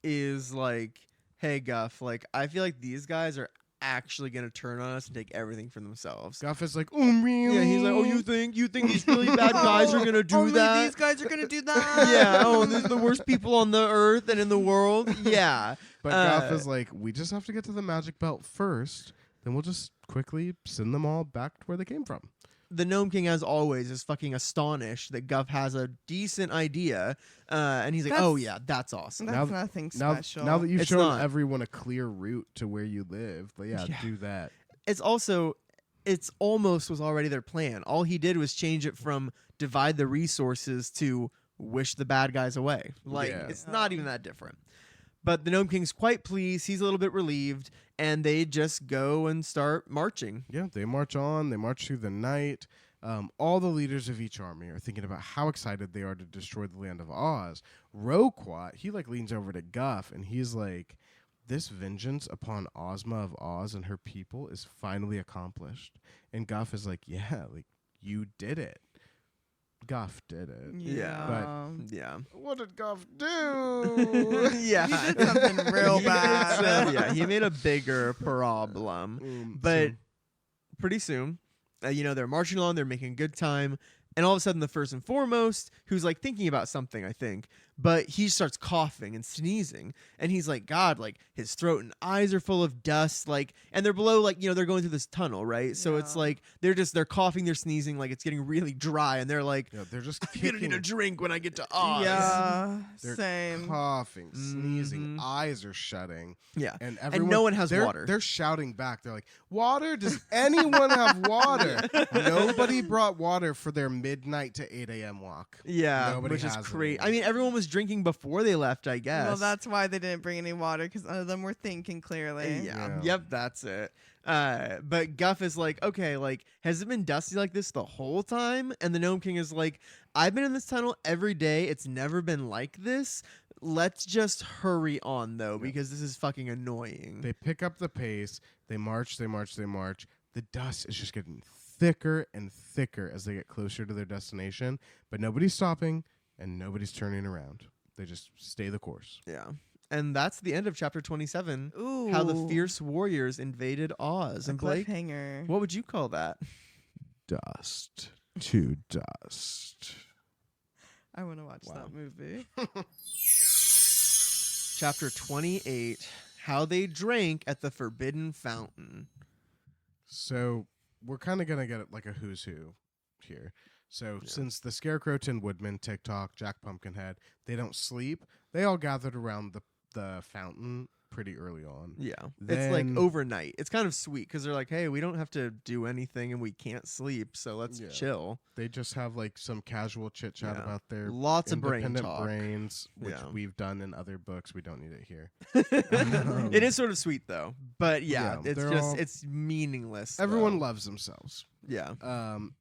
is like, "Hey Guff, I feel like these guys are actually gonna turn on us and take everything for themselves." Guff is like, "Oh, really?" Yeah, he's like, "Oh, you think these really bad guys are gonna do Only that?" these guys are gonna do that. Yeah. Oh, these are the worst people on the earth and in the world. Yeah. But Guff is like, "We just have to get to the magic belt first, then we'll just quickly send them all back to where they came from." The Gnome King, as always, is fucking astonished that Guff has a decent idea, and he's like, That's- "Oh yeah, that's awesome." That's nothing special. Now that you've It's shown not. everyone a clear route to where you live, but yeah, Yeah. do that. It's almost was already their plan. All he did was change it from divide the resources to wish the bad guys away. Yeah. It's not even that different. But the Gnome King's quite pleased. He's a little bit relieved, and they just go and start marching. Yeah, they march on. They march through the night. All the leaders of each army are thinking about how excited they are to destroy the land of Oz. Roquat, he leans over to Guff, and he's like, "This vengeance upon Ozma of Oz and her people is finally accomplished." And Guff is like, "Yeah, you did it." Guff did it. Yeah. Yeah. What did Guff do? Yeah. He did something real He did bad. yeah, he made a bigger problem. But pretty soon, they're marching along, they're making good time, and all of a sudden the first and foremost, who's thinking about something, I think, but he starts coughing and sneezing, and he's like, God, his throat and eyes are full of dust, and they're below, they're going through this tunnel, right? So it's Yeah. they're coughing, they're sneezing, it's getting really dry, and they're like, yeah, they're just I'm gonna need a kicking. drink when I get to Oz. Yeah, They're same. coughing, sneezing, Mhm. eyes are shutting, Yeah. and everyone, no one has they're- water. They're shouting back. They're like, "Water? Does anyone have water?" Nobody brought water for their midnight to 8 a.m. walk. Yeah, Nobody which is has crazy. any. I mean, everyone was drinking before they left, I guess. Well, that's why they didn't bring any water, because none of them were thinking clearly. Yeah. Yeah. Yep, that's it. But Guff is like, okay, like, has it been dusty like this the whole time? And the Gnome King is like, I've been in this tunnel every day. It's never been like this. Let's just hurry on, though, because this is fucking annoying. They pick up the pace. They march. They march. They march. The dust is just getting thicker and thicker as they get closer to their destination. But nobody's stopping and nobody's turning around. They just stay the course. Yeah. And that's the end of chapter 27. Ooh. How the fierce warriors invaded Oz. A And Blake, cliffhanger. what would you call that? Dust to dust. I want to watch Wow. that movie. Chapter 28. How they drank at the Forbidden Fountain. So we're kind of going to get like a who's who here. So since the Scarecrow, Tin Woodman, TikTok, Jack Pumpkinhead, they don't sleep, they all gathered around the fountain pretty early on. Yeah. It's like Then- overnight. It's kind of sweet because they're like, hey, we don't have to do anything and we can't sleep, so let's Yeah. chill. They just have like some casual chit chat Yeah. about their Lots of brain independent talk. brains, which Yeah. we've done in other books. We don't need it here. It is sort of sweet though. But yeah, Yeah, it's they're just all- it's meaningless. Everyone though. loves themselves. Yeah.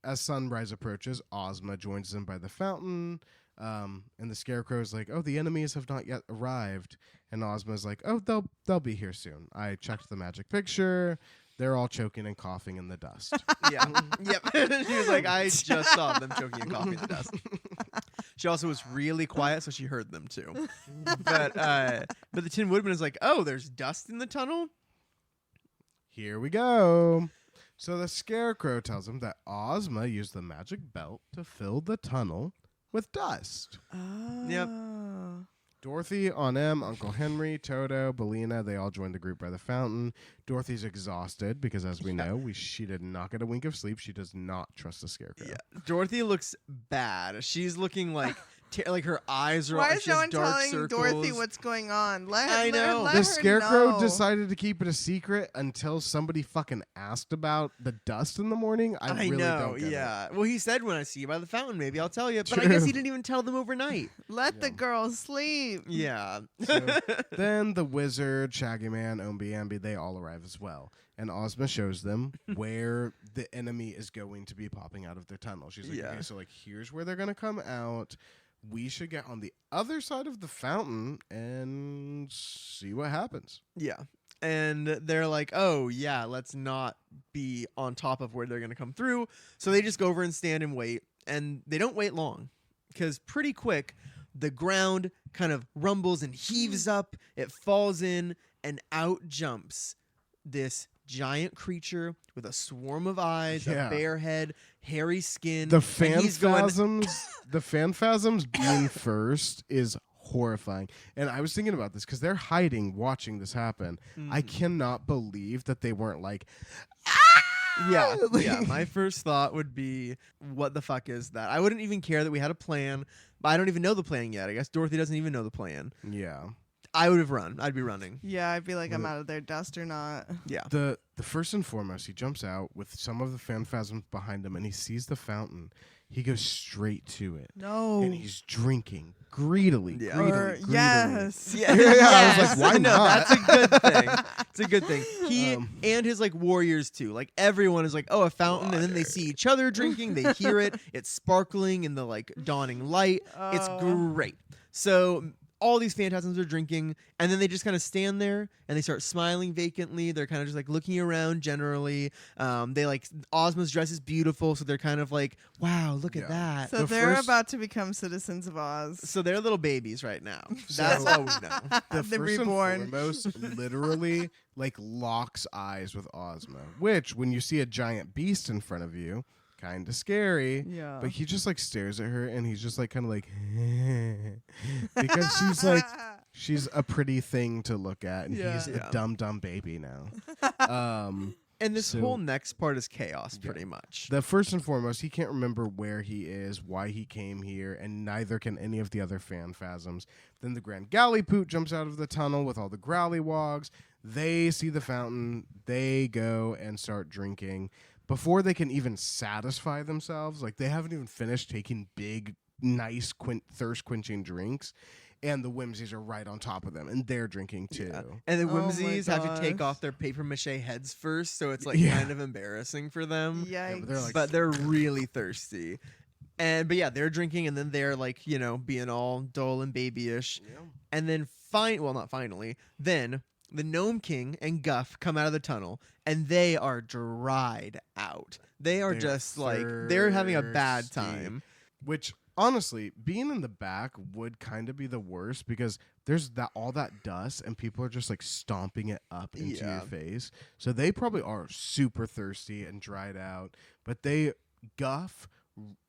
As sunrise approaches, Ozma joins them by the fountain. And the Scarecrow's like, "Oh, the enemies have not yet arrived." And Ozma's like, "Oh, they'll be here soon. I checked the magic picture. They're all choking and coughing in the dust." Yeah. Yep. She was like, I just saw them choking and coughing to dust. She also was really quiet, so she heard them too. But the Tin Woodman is like, oh, there's dust in the tunnel? Here we go. So the Scarecrow tells him that Ozma used the magic belt to fill the tunnel with dust. Oh. Yep. Dorothy, Aunt Uncle Henry, Toto, Bellina, they all joined the group by the fountain. Dorothy's exhausted because, as we know, she did not get a wink of sleep. She does not trust the Scarecrow. Yeah. Dorothy looks bad. She's looking like like her eyes are Why all is she no has one dark telling circles. Dorothy what's going on? I know. Let The her Scarecrow know. decided to keep it a secret until somebody fucking asked about the dust in the morning. I really know, don't get it. yeah. Well, he said when I see you by the fountain, maybe I'll tell you. But I guess True. he didn't even tell them overnight. Let the girl sleep. Yeah. So then the wizard, Shaggy Man, Ombi Ambi, they all arrive as well. And Ozma shows them where the enemy is going to be popping out of their tunnel. She's like, Yeah. okay, so like here's where they're gonna come out. We should get on the other side of the fountain and see what happens. Yeah. And they're like, oh, yeah, let's not be on top of where they're going to come through. So they just go over and stand and wait. And they don't wait long because pretty quick, the ground kind of rumbles and heaves up. It falls in and out jumps this giant creature with a swarm of eyes, Yeah. a bare head, hairy skin. The and he's going, Phanphasms being first is horrifying. And I was thinking about this because they're hiding, watching this happen. I cannot believe that they weren't like, Yeah, yeah. My first thought would be, what the fuck is that? I wouldn't even care that we had a plan, but I don't even know the plan yet. I guess Dorothy doesn't even know the plan. yeah. I would have run. I'd be running. Yeah, I'd be like, I'm What- out of there, dust or not. Yeah. The first and foremost, he jumps out with some of the Phanphasms behind him and he sees the fountain. He goes straight to it. No. And he's drinking greedily. Yeah. greedily. Yes. Yeah, Yeah, I was like, why no, not? that's a good thing. It's a good thing. He Um, and his like warriors too. Like everyone is like, oh, a fountain, and then they see each other drinking. They hear it. It's sparkling in the like dawning light. It's great. So all these phantasms are drinking, and then they just kind of stand there and they start smiling vacantly. They're kind of just like looking around generally. They like Ozma's dress is beautiful, so they're kind of like, wow, look Yeah. at that. So The they're first- about to become citizens of Oz. So they're little babies right now. So- That's all we know. The They're first reborn. and foremost literally like locks eyes with Ozma, which when you see a giant beast in front of you, kind of scary. Yeah. But he just like stares at her and he's just like kind of like because she's like she's a pretty thing to look at and he's Yeah. a dumb baby now. And this So- whole next part is chaos, pretty much. The first and foremost, he can't remember where he is, why he came here, and neither can any of the other Phanphasms. Then the Grand Gallipoot jumps out of the tunnel with all the Growlywogs. They see the fountain. They go and start drinking. before they can even satisfy themselves, like they haven't even finished taking big, nice, thirst quenching drinks, and the Whimsies are right on top of them, and they're drinking too. Yeah. And the Oh my Whimsies have to take gosh. off their paper mache heads first, so it's like Yeah. kind of embarrassing for them. Yeah, Yikes. but they're like, But they're really thirsty. But yeah, they're drinking, and then they're like, being all dull and babyish. And then not finally, then the Gnome King and Guff come out of the tunnel, and they are dried out. They are They're just like, they're having a bad thirsty. time. Which honestly, being in the back would kind of be the worst because there's all that dust and people are just like stomping it up into Yeah. your face. So they probably are super thirsty and dried out. But Guff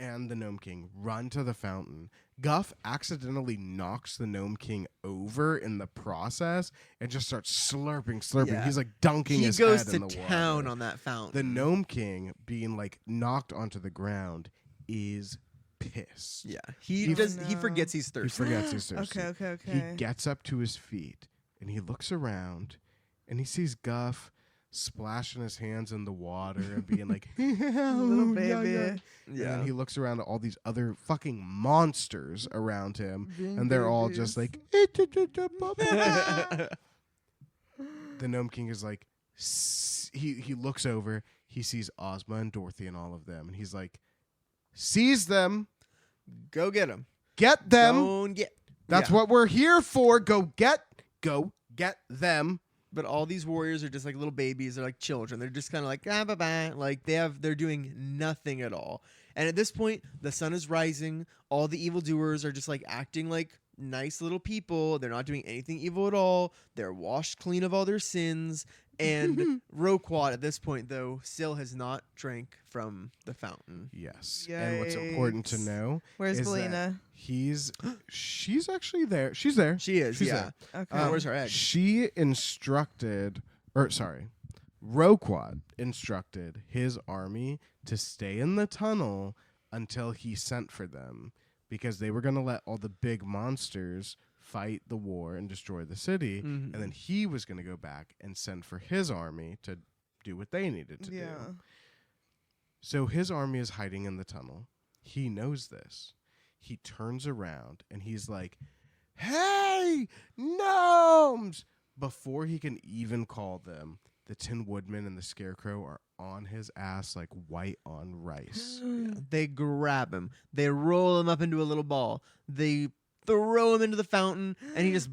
and the Gnome King run to the fountain. Guff accidentally knocks the Gnome King over in the process and just starts slurping. Yeah. He's like dunking He his goes head to in the town water. on that fountain. The Gnome King being like knocked onto the ground is pissed. Yeah, He he no. forgets he's He thirsty. forgets he's thirsty. Okay. He gets up to his feet and he looks around and he sees Guff splashing his hands in the water and being like, Little baby. And then he looks around at all these other fucking monsters around him, Being and they're all just babies. like, the Gnome King is like, he looks over, he sees Ozma and Dorothy and all of them, and he's like, seize them, Go get him. get them. Don't get. That's Yeah. what we're here for. Go get them. But all these warriors are just like little babies. They're like children. They're just kind of like bah. Like they're doing nothing at all. And at this point, the sun is rising. All the evildoers are just like acting like nice little people. They're not doing anything evil at all. They're washed clean of all their sins. And Roquat at this point, though, still has not drank from the fountain. Yes. And what's important to Yikes. know Where's is Belina? she's actually there. She's there. She is, She's yeah. Okay. Where's her egg? Roquat instructed his army to stay in the tunnel until he sent for them because they were going to let all the big monsters fight the war and destroy the city. Mhm. And then he was going to go back and send for his army to do what they needed to do. Yeah. So his army is hiding in the tunnel. He knows this. He turns around and he's like, "Hey, gnomes!" Before he can even call them, the Tin Woodman and the Scarecrow are on his ass like white on rice. They grab him. They roll him up into a little ball. They throw him into the fountain, and he just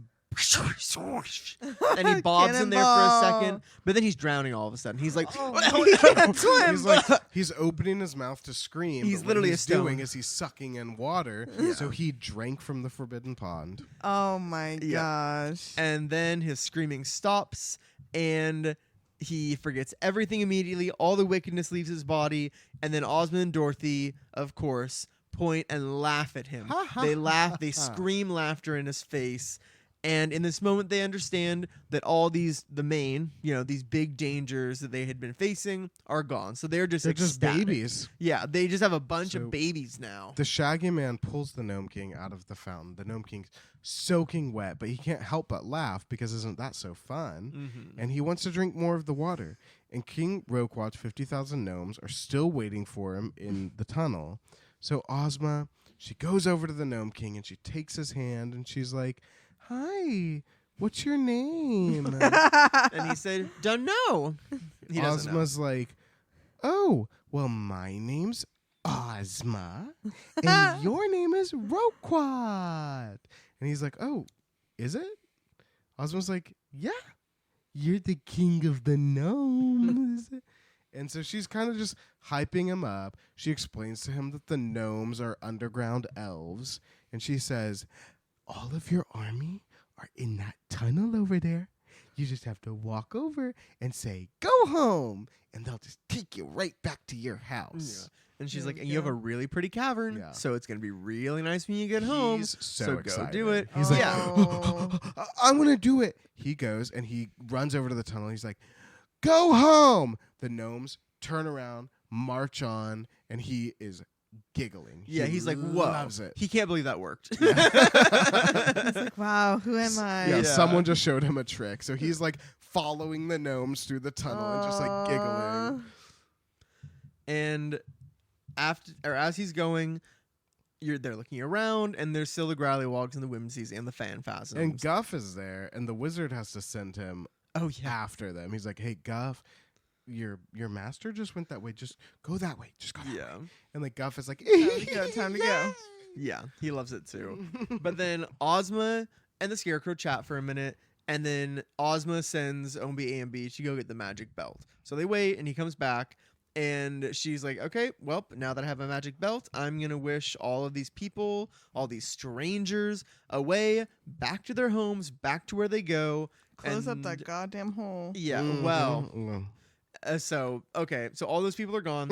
and he bobs in there for a second. Cannonball. But then he's drowning all of a sudden. He's like, Oh, he can't swim. He's like, he's opening his mouth to scream. He's but literally what a he's doing stone. is he's sucking in water. So he drank from the forbidden pond. Oh my Yeah. gosh. And then his screaming stops, and he forgets everything immediately. All the wickedness leaves his body, and then Ozma and Dorothy, of course, point and laugh at him. They laugh, they scream laughter in his face. And in this moment, they understand that all these big dangers that they had been facing are gone. So they're just They're just ecstatic. babies. Yeah, they just have a bunch So- of babies now. The Shaggy Man pulls the Gnome King out of the fountain. The Gnome King's soaking wet, but he can't help but laugh because isn't that so fun? Mm-hmm. And he wants to drink more of the water. And King Roquat's 50,000 gnomes are still waiting for him in the tunnel. So Ozma, she goes over to the Gnome King and she takes his hand and she's like, "Hi, what's your name?" And he said, "Don't know." He doesn't know. Ozma's like, "Oh, well, my name's Ozma, and your name is Roquat." And he's like, "Oh, is it?" Ozma's like, "Yeah, you're the king of the gnomes." And so she's kind of just hyping him up. She explains to him that the gnomes are underground elves. And she says, "All of your army are in that tunnel over there. You just have to walk over and say, 'Go home.' And they'll just take you right back to your house." And she's There like, we "And you have go. a really pretty cavern, Yeah. so it's gonna be really nice when you get home. He's so So go excited. do it." He's Yeah. like, "I'm going to do it." He goes and he runs over to the tunnel. He's like, "Go home." The gnomes turn around, march on, and he is giggling. Yeah, He he's like, "Whoa!" loves it. He can't believe that worked. He's like, wow, who am I? Yeah, Yeah. someone just showed him a trick. So he's like following the gnomes through the tunnel and just like giggling. And as he's going, they're looking around, and there's still the Growlywogs and the Whimsies and the Phanphasms. And Guff is there, and the wizard has to send him oh yeah, after them. He's like, "Hey, Guff, your master just went that way. Just go that way. Just go that way." And like Guff is like, Time to go. Yeah, he loves it too. But then Ozma and the Scarecrow chat for a minute, and then Ozma sends Ombi Ambi to go get the magic belt. So they wait, and he comes back, and she's like, okay, well, now that I have a magic belt, I'm going to wish all of these people, all these strangers, away, back to their homes, back to where they go. Close up and- that goddamn hole. Yeah, Mhm, well, mhm. so all those people are gone,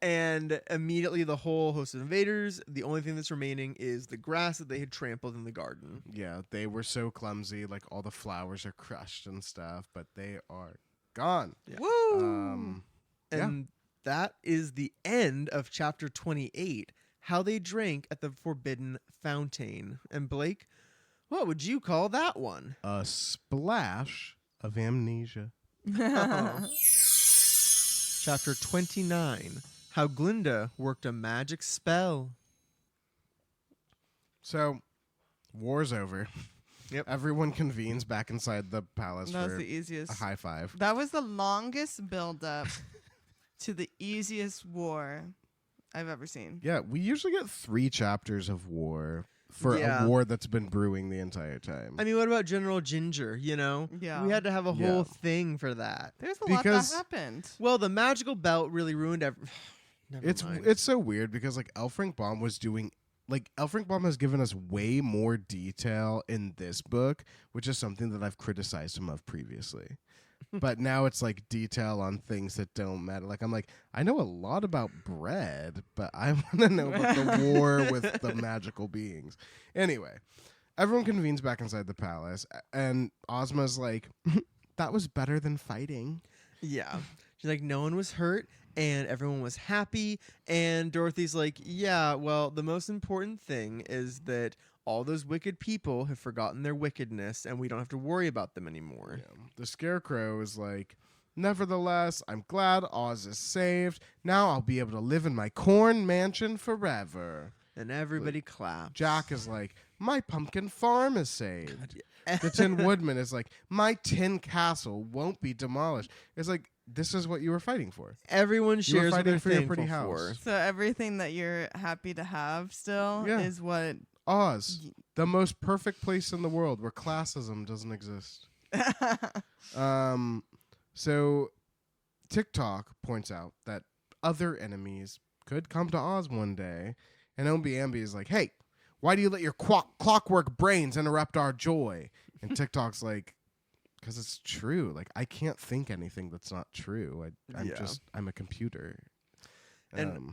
and immediately the whole host of invaders. The only thing that's remaining is the grass that they had trampled in the garden. Yeah, they were so clumsy. Like all the flowers are crushed and stuff, but they are gone. Yeah. Woo! Yeah. And that is the end of chapter 28. How they drank at the Forbidden Fountain. And Blake, what would you call that one? A splash of amnesia. Chapter 29. How Glinda worked a magic spell. So, war's over. Yep. Everyone convenes back inside the palace That was for the easiest. a high five. That was the longest build-up to the easiest war I've ever seen. Yeah, we usually get 3 chapters of war for Yeah. a war that's been brewing the entire time. I mean, what about General Ginger, you know? Yeah. We had to have a Yeah. whole thing for that. There's a lot Because- that happened. Well, the magical belt really ruined Never mind. It's so weird because like L. Frank Baum was doing L. Frank Baum has given us way more detail in this book, which is something that I've criticized him of previously. But now it's like detail on things that don't matter. Like I'm like, I know a lot about bread, but I want to know about the war with the magical beings. Anyway, everyone convenes back inside the palace, and Ozma's like, that was better than fighting. Yeah. She's like, no one was hurt and everyone was happy. And Dorothy's like, yeah, well, the most important thing is that all those wicked people have forgotten their wickedness and we don't have to worry about them anymore. Yeah. The Scarecrow is like, nevertheless, I'm glad Oz is saved. Now I'll be able to live in my corn mansion forever. And everybody claps. Jack is like, my pumpkin farm is saved. The Tin Woodman is like, my tin castle won't be demolished. It's like, this is what you were fighting for. Everyone You were shares what fighting they're for your thankful pretty for. house. So everything that you're happy to have still Yeah. is what. Oz, the most perfect place in the world where classism doesn't exist. So TikTok points out that other enemies could come to Oz one day, and Ombi Ambi is like, hey, why do you let your clockwork brains interrupt our joy? And TikTok's like, because it's true. Like, I can't think anything that's not true. Yeah. I'm a computer. And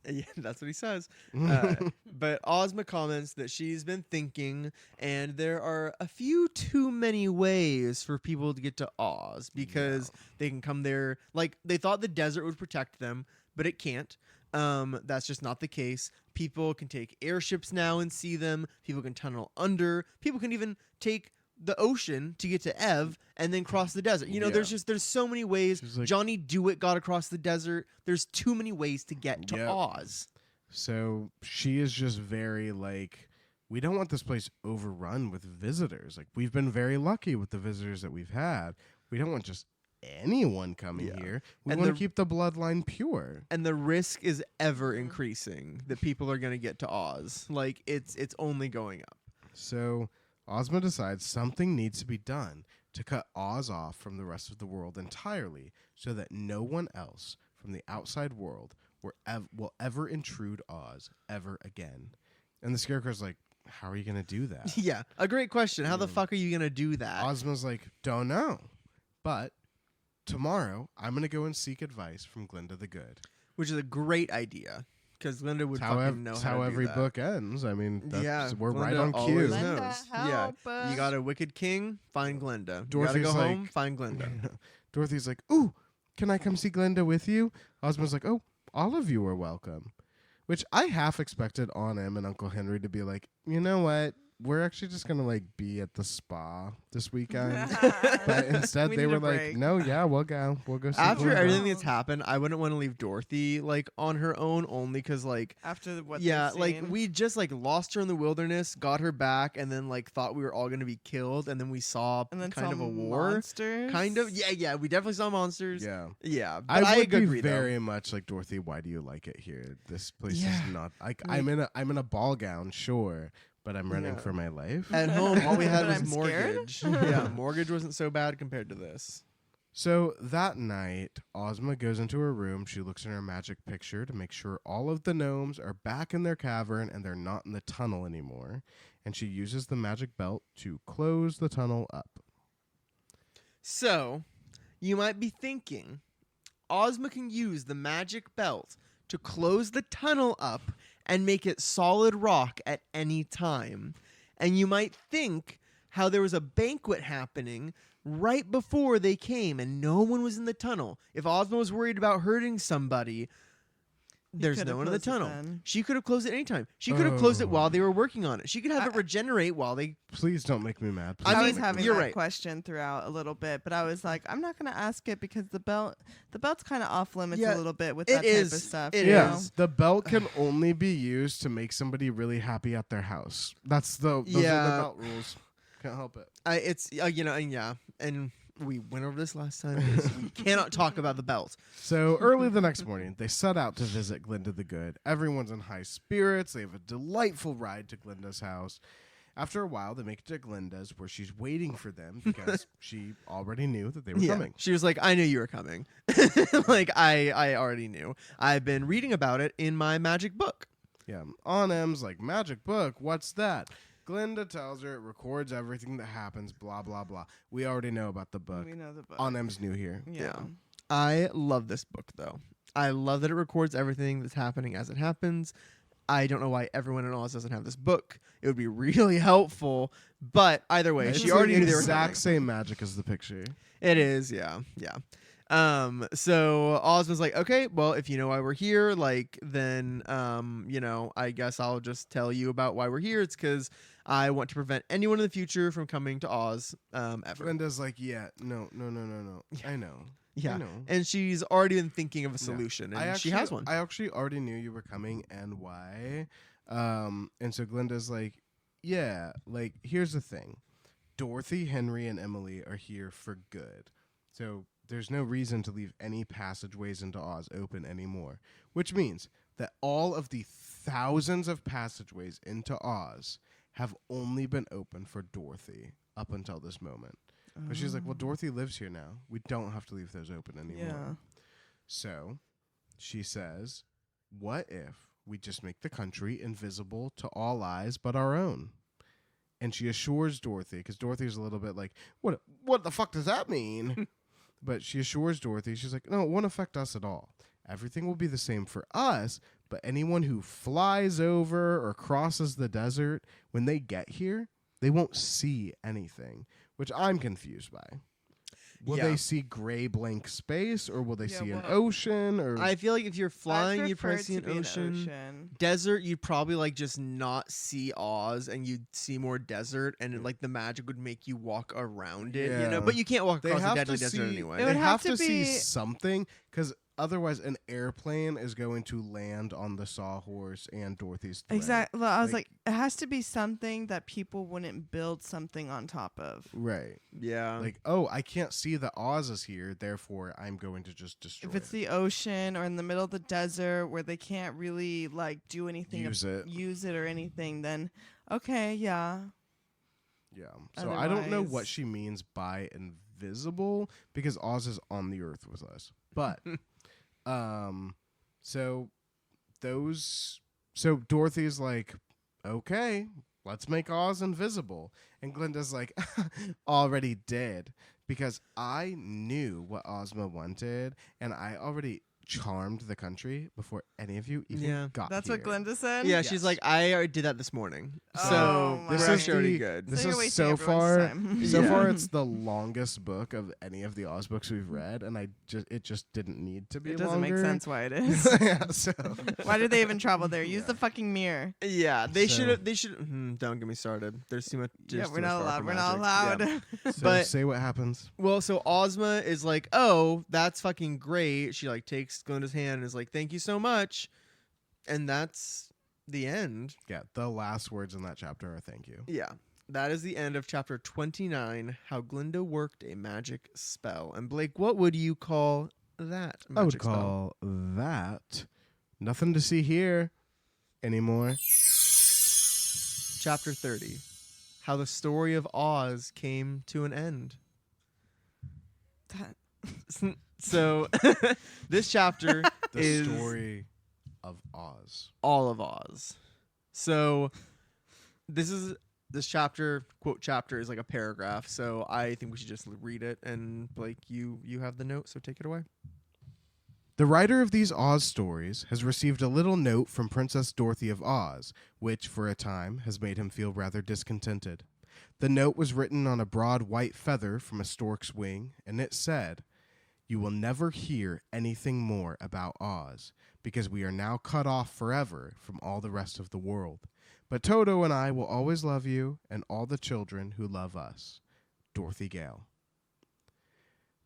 yeah, that's what he says. But Ozma comments that she's been thinking, and there are a few too many ways for people to get to Oz because they can come there. Like, they thought the desert would protect them, but it can't. That's just not the case. People can take airships now and see them. People can tunnel under. People can even take the ocean to get to Ev and then cross the desert. You know, Yeah. there's so many ways. She's like- Johnny Dewitt got across the desert. There's too many ways to get to Yep. Oz. So she is just very like, we don't want this place overrun with visitors. Like, we've been very lucky with the visitors that we've had. We don't want just anyone coming Yeah. here. We And want to the- keep the bloodline pure. And the risk is ever increasing that people are going to get to Oz. Like, it's only going up. So Ozma decides something needs to be done to cut Oz off from the rest of the world entirely so that no one else from the outside world will ever intrude Oz ever again. And the Scarecrow's like, how are you going to do that? Yeah, a great question. How the fuck are you going to do that? Ozma's like, don't know. But tomorrow, I'm going to go and seek advice from Glinda the Good. Which is a great idea. Because Glinda would It's how, fucking know it's how how to every do that. book ends. I mean, Yeah, we're right Glinda on cue. always Glinda, knows. help Yeah, us. you got a wicked king, find Glinda. Dorothy's you gotta go like- home, find Glinda. Dorothy's like, ooh, can I come see Glinda with you? Ozma's like, oh, all of you are welcome. Which I half expected Aunt Em and Uncle Henry to be like, you know what? we're actually just gonna like be at the spa this weekend. But instead, We they need were a like, break. no, yeah, we'll go see After Glinda. everything that's happened, I wouldn't want to leave Dorothy like on her own, only because like After what yeah, they've like seen. we just like lost her in the wilderness, got her back, and then like thought we were all gonna be killed, and then we saw and then kind of a some war. monsters. Kind of, yeah. We definitely saw monsters. Yeah. Yeah, but I would agree be though. very much like, Dorothy, why do you like it here? This place Yeah. is not like Like- I'm in a ball gown, sure, but I'm running Yeah. for my life. At home, all we had But was I'm scared? mortgage. Yeah, mortgage wasn't so bad compared to this. So that night, Ozma goes into her room. She looks in her magic picture to make sure all of the gnomes are back in their cavern and they're not in the tunnel anymore. And she uses the magic belt to close the tunnel up. So, you might be thinking, Ozma can use the magic belt to close the tunnel up and make it solid rock at any time. And you might think how there was a banquet happening right before they came and no one was in the tunnel. If Ozma was worried about hurting somebody, there's could've no one in the closed it tunnel. then. She could have closed it anytime. She could have closed it Oh. while they were working on it. She could have it regenerate while they. Please don't make me mad. Please I I don't mean, was make me having you're that right. question throughout a little bit, but I was like, I'm not gonna ask it because the belt's kind of off limits Yeah, a little bit with it that type is. of stuff. It you Yeah, know? is. the belt can only be used to make somebody really happy at their house. Those are the Yeah. belt rules. Can't help it. It's and yeah, and we went over this last time. Is we cannot talk about the belt. So early the next morning, they set out to visit Glinda the Good. Everyone's in high spirits. They have a delightful ride to Glinda's house. After a while, they make it to Glinda's, where she's waiting for them because she already knew that they were coming. She was like, I knew you were coming. Like I already knew. I've been reading about it in my magic book. Yeah. Onem's like, magic book, what's that? Glinda tells her it records everything that happens, blah, blah, blah. We already know about the book. We know the book. Onem's new here. Yeah. I love this book though. I love that it records everything that's happening as it happens. I don't know why everyone in Oz doesn't have this book. It would be really helpful, but either way, It's she the already knew they were exact coming. same magic as the picture. It is, yeah. So Ozma's like, okay, well, if you know why we're here, like, then, I guess I'll just tell you about why we're here. It's because I want to prevent anyone in the future from coming to Oz, ever. Glinda's like, yeah, no. I know. Yeah. I know. And she's already been thinking of a solution, and she has one. I actually already knew you were coming and why. And so Glinda's like, yeah, like, here's the thing. Dorothy, Henry, and Emily are here for good. So there's no reason to leave any passageways into Oz open anymore. Which means that all of the thousands of passageways into Oz have only been open for Dorothy up until this moment. But she's like, well, Dorothy lives here now. We don't have to leave those open anymore. Yeah. So she says, what if we just make the country invisible to all eyes but our own? And she assures Dorothy, because Dorothy's a little bit like, what the fuck does that mean? But she assures Dorothy, she's like, no, it won't affect us at all. Everything will be the same for us, but anyone who flies over or crosses the desert, when they get here, they won't see anything, which I'm confused by. Will Yeah. they see gray blank space, or will they Yeah, see an well, ocean? Or I feel like if you're flying, I'd you'd prefer probably it see to an be ocean. Desert, you'd probably like just not see Oz, and you'd see more desert, and like the magic would make you walk around it, Yeah. But you can't walk they across the have deadly to desert see. anyway. It They would have have to to see be- something, because otherwise, an airplane is going to land on the sawhorse and Dorothy's thread. Exactly. I was Like- like, it has to be something that people wouldn't build something on top of. Right. Yeah. Like, oh, I can't see that Oz is here, therefore I'm going to just destroy If it's it. the ocean or in the middle of the desert where they can't really like do anything, use it or anything, then okay, yeah. Yeah. So I don't know what Otherwise- she means by invisible, because Oz is on the earth with us. But so Dorothy's like, okay, let's make Oz invisible. And Glinda's like, already did, because I knew what Ozma wanted, and I already charmed the country before any of you even Yeah. got That's here. what Glenda said? Yeah, Yes. she's like, I already did that this morning. Oh So my we're God. actually already good. This So you're is wasting so everyone's far. time. So Yeah. far, it's the longest book of any of the Oz books we've read, and it just didn't need to be. It doesn't longer. make sense why it is. Yeah, so Why did they even travel there? Use Yeah. the fucking mirror. Yeah, they So- should have. They should. Don't get me started. There's too much. Yeah, there's we're too much not allowed. powerful We're not magic. allowed. Yeah. so But- say what happens. Well, so Ozma is like, oh, that's fucking great. She like takes Glenda's hand and is like, thank you so much, and that's the end. Yeah, the last words in that chapter are thank you. Yeah, that is the end of chapter 29. How Glinda worked a magic spell. And Blake, what would you call that? Magic I would spell? call that nothing to see here anymore. Chapter 30. How the story of Oz came to an end. That- So this chapter The is story of Oz. all of Oz. So this chapter, quote chapter, is like a paragraph. So I think we should just read it. And Blake, you have the note, so take it away. The writer of these Oz stories has received a little note from Princess Dorothy of Oz, which, for a time, has made him feel rather discontented. The note was written on a broad white feather from a stork's wing, and it said, "You will never hear anything more about Oz, because we are now cut off forever from all the rest of the world. But Toto and I will always love you, and all the children who love us. Dorothy Gale."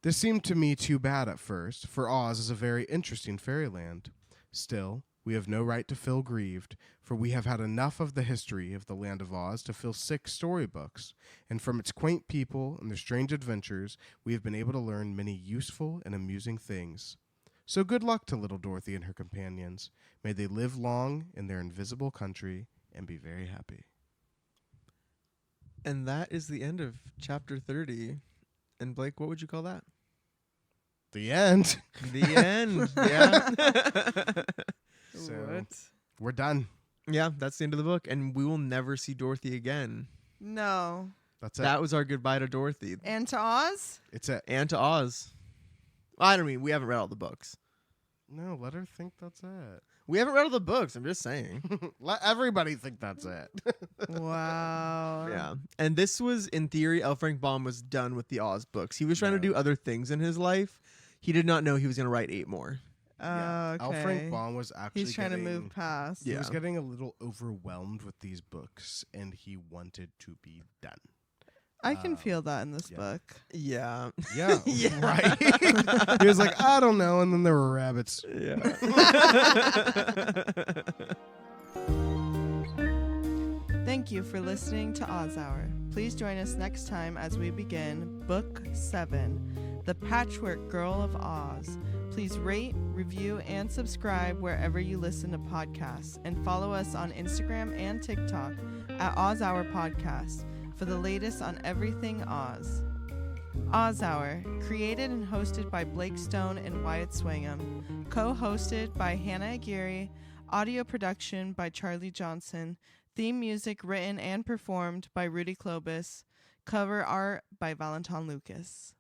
This seemed to me too bad at first, for Oz is a very interesting fairyland. Still, we have no right to feel grieved, for we have had enough of the history of the land of Oz to fill 6 storybooks, and from its quaint people and their strange adventures, we have been able to learn many useful and amusing things. So good luck to little Dorothy and her companions. May they live long in their invisible country and be very happy. And that is the end of chapter 30. And Blake, what would you call that? The end. The end. Yeah. So- What? We're done. Yeah, that's the end of the book. And we will never see Dorothy again. No. That's it. That was our goodbye to Dorothy. And to Oz? It's it. And to Oz. I don't mean, we haven't read all the books. No, let her think that's it. We haven't read all the books. I'm just saying. Let everybody think that's it. Wow. Yeah. And this was, in theory, L. Frank Baum was done with the Oz books. He was trying to No. do other things in his life. He did not know he was going to write 8 more. Yeah. Okay. Al Frank Baum was actually He's trying to getting- move past. He Yeah. was getting a little overwhelmed with these books, and he wanted to be done. I can feel that in this yeah. book. Yeah. Yeah, Yeah. right. He was like, I don't know, and then there were rabbits. Yeah. Thank you for listening to Oz Hour. Please join us next time as we begin Book 7, The Patchwork Girl of Oz. Please rate, review, and subscribe wherever you listen to podcasts, and follow us on Instagram and TikTok at Oz Hour Podcast for the latest on everything Oz. Oz Hour, created and hosted by Blake Stone and Wyatt Swingham, co-hosted by Hannah Aguirre, audio production by Charlie Johnson, theme music written and performed by Rudy Klobus, cover art by Valentin Lucas.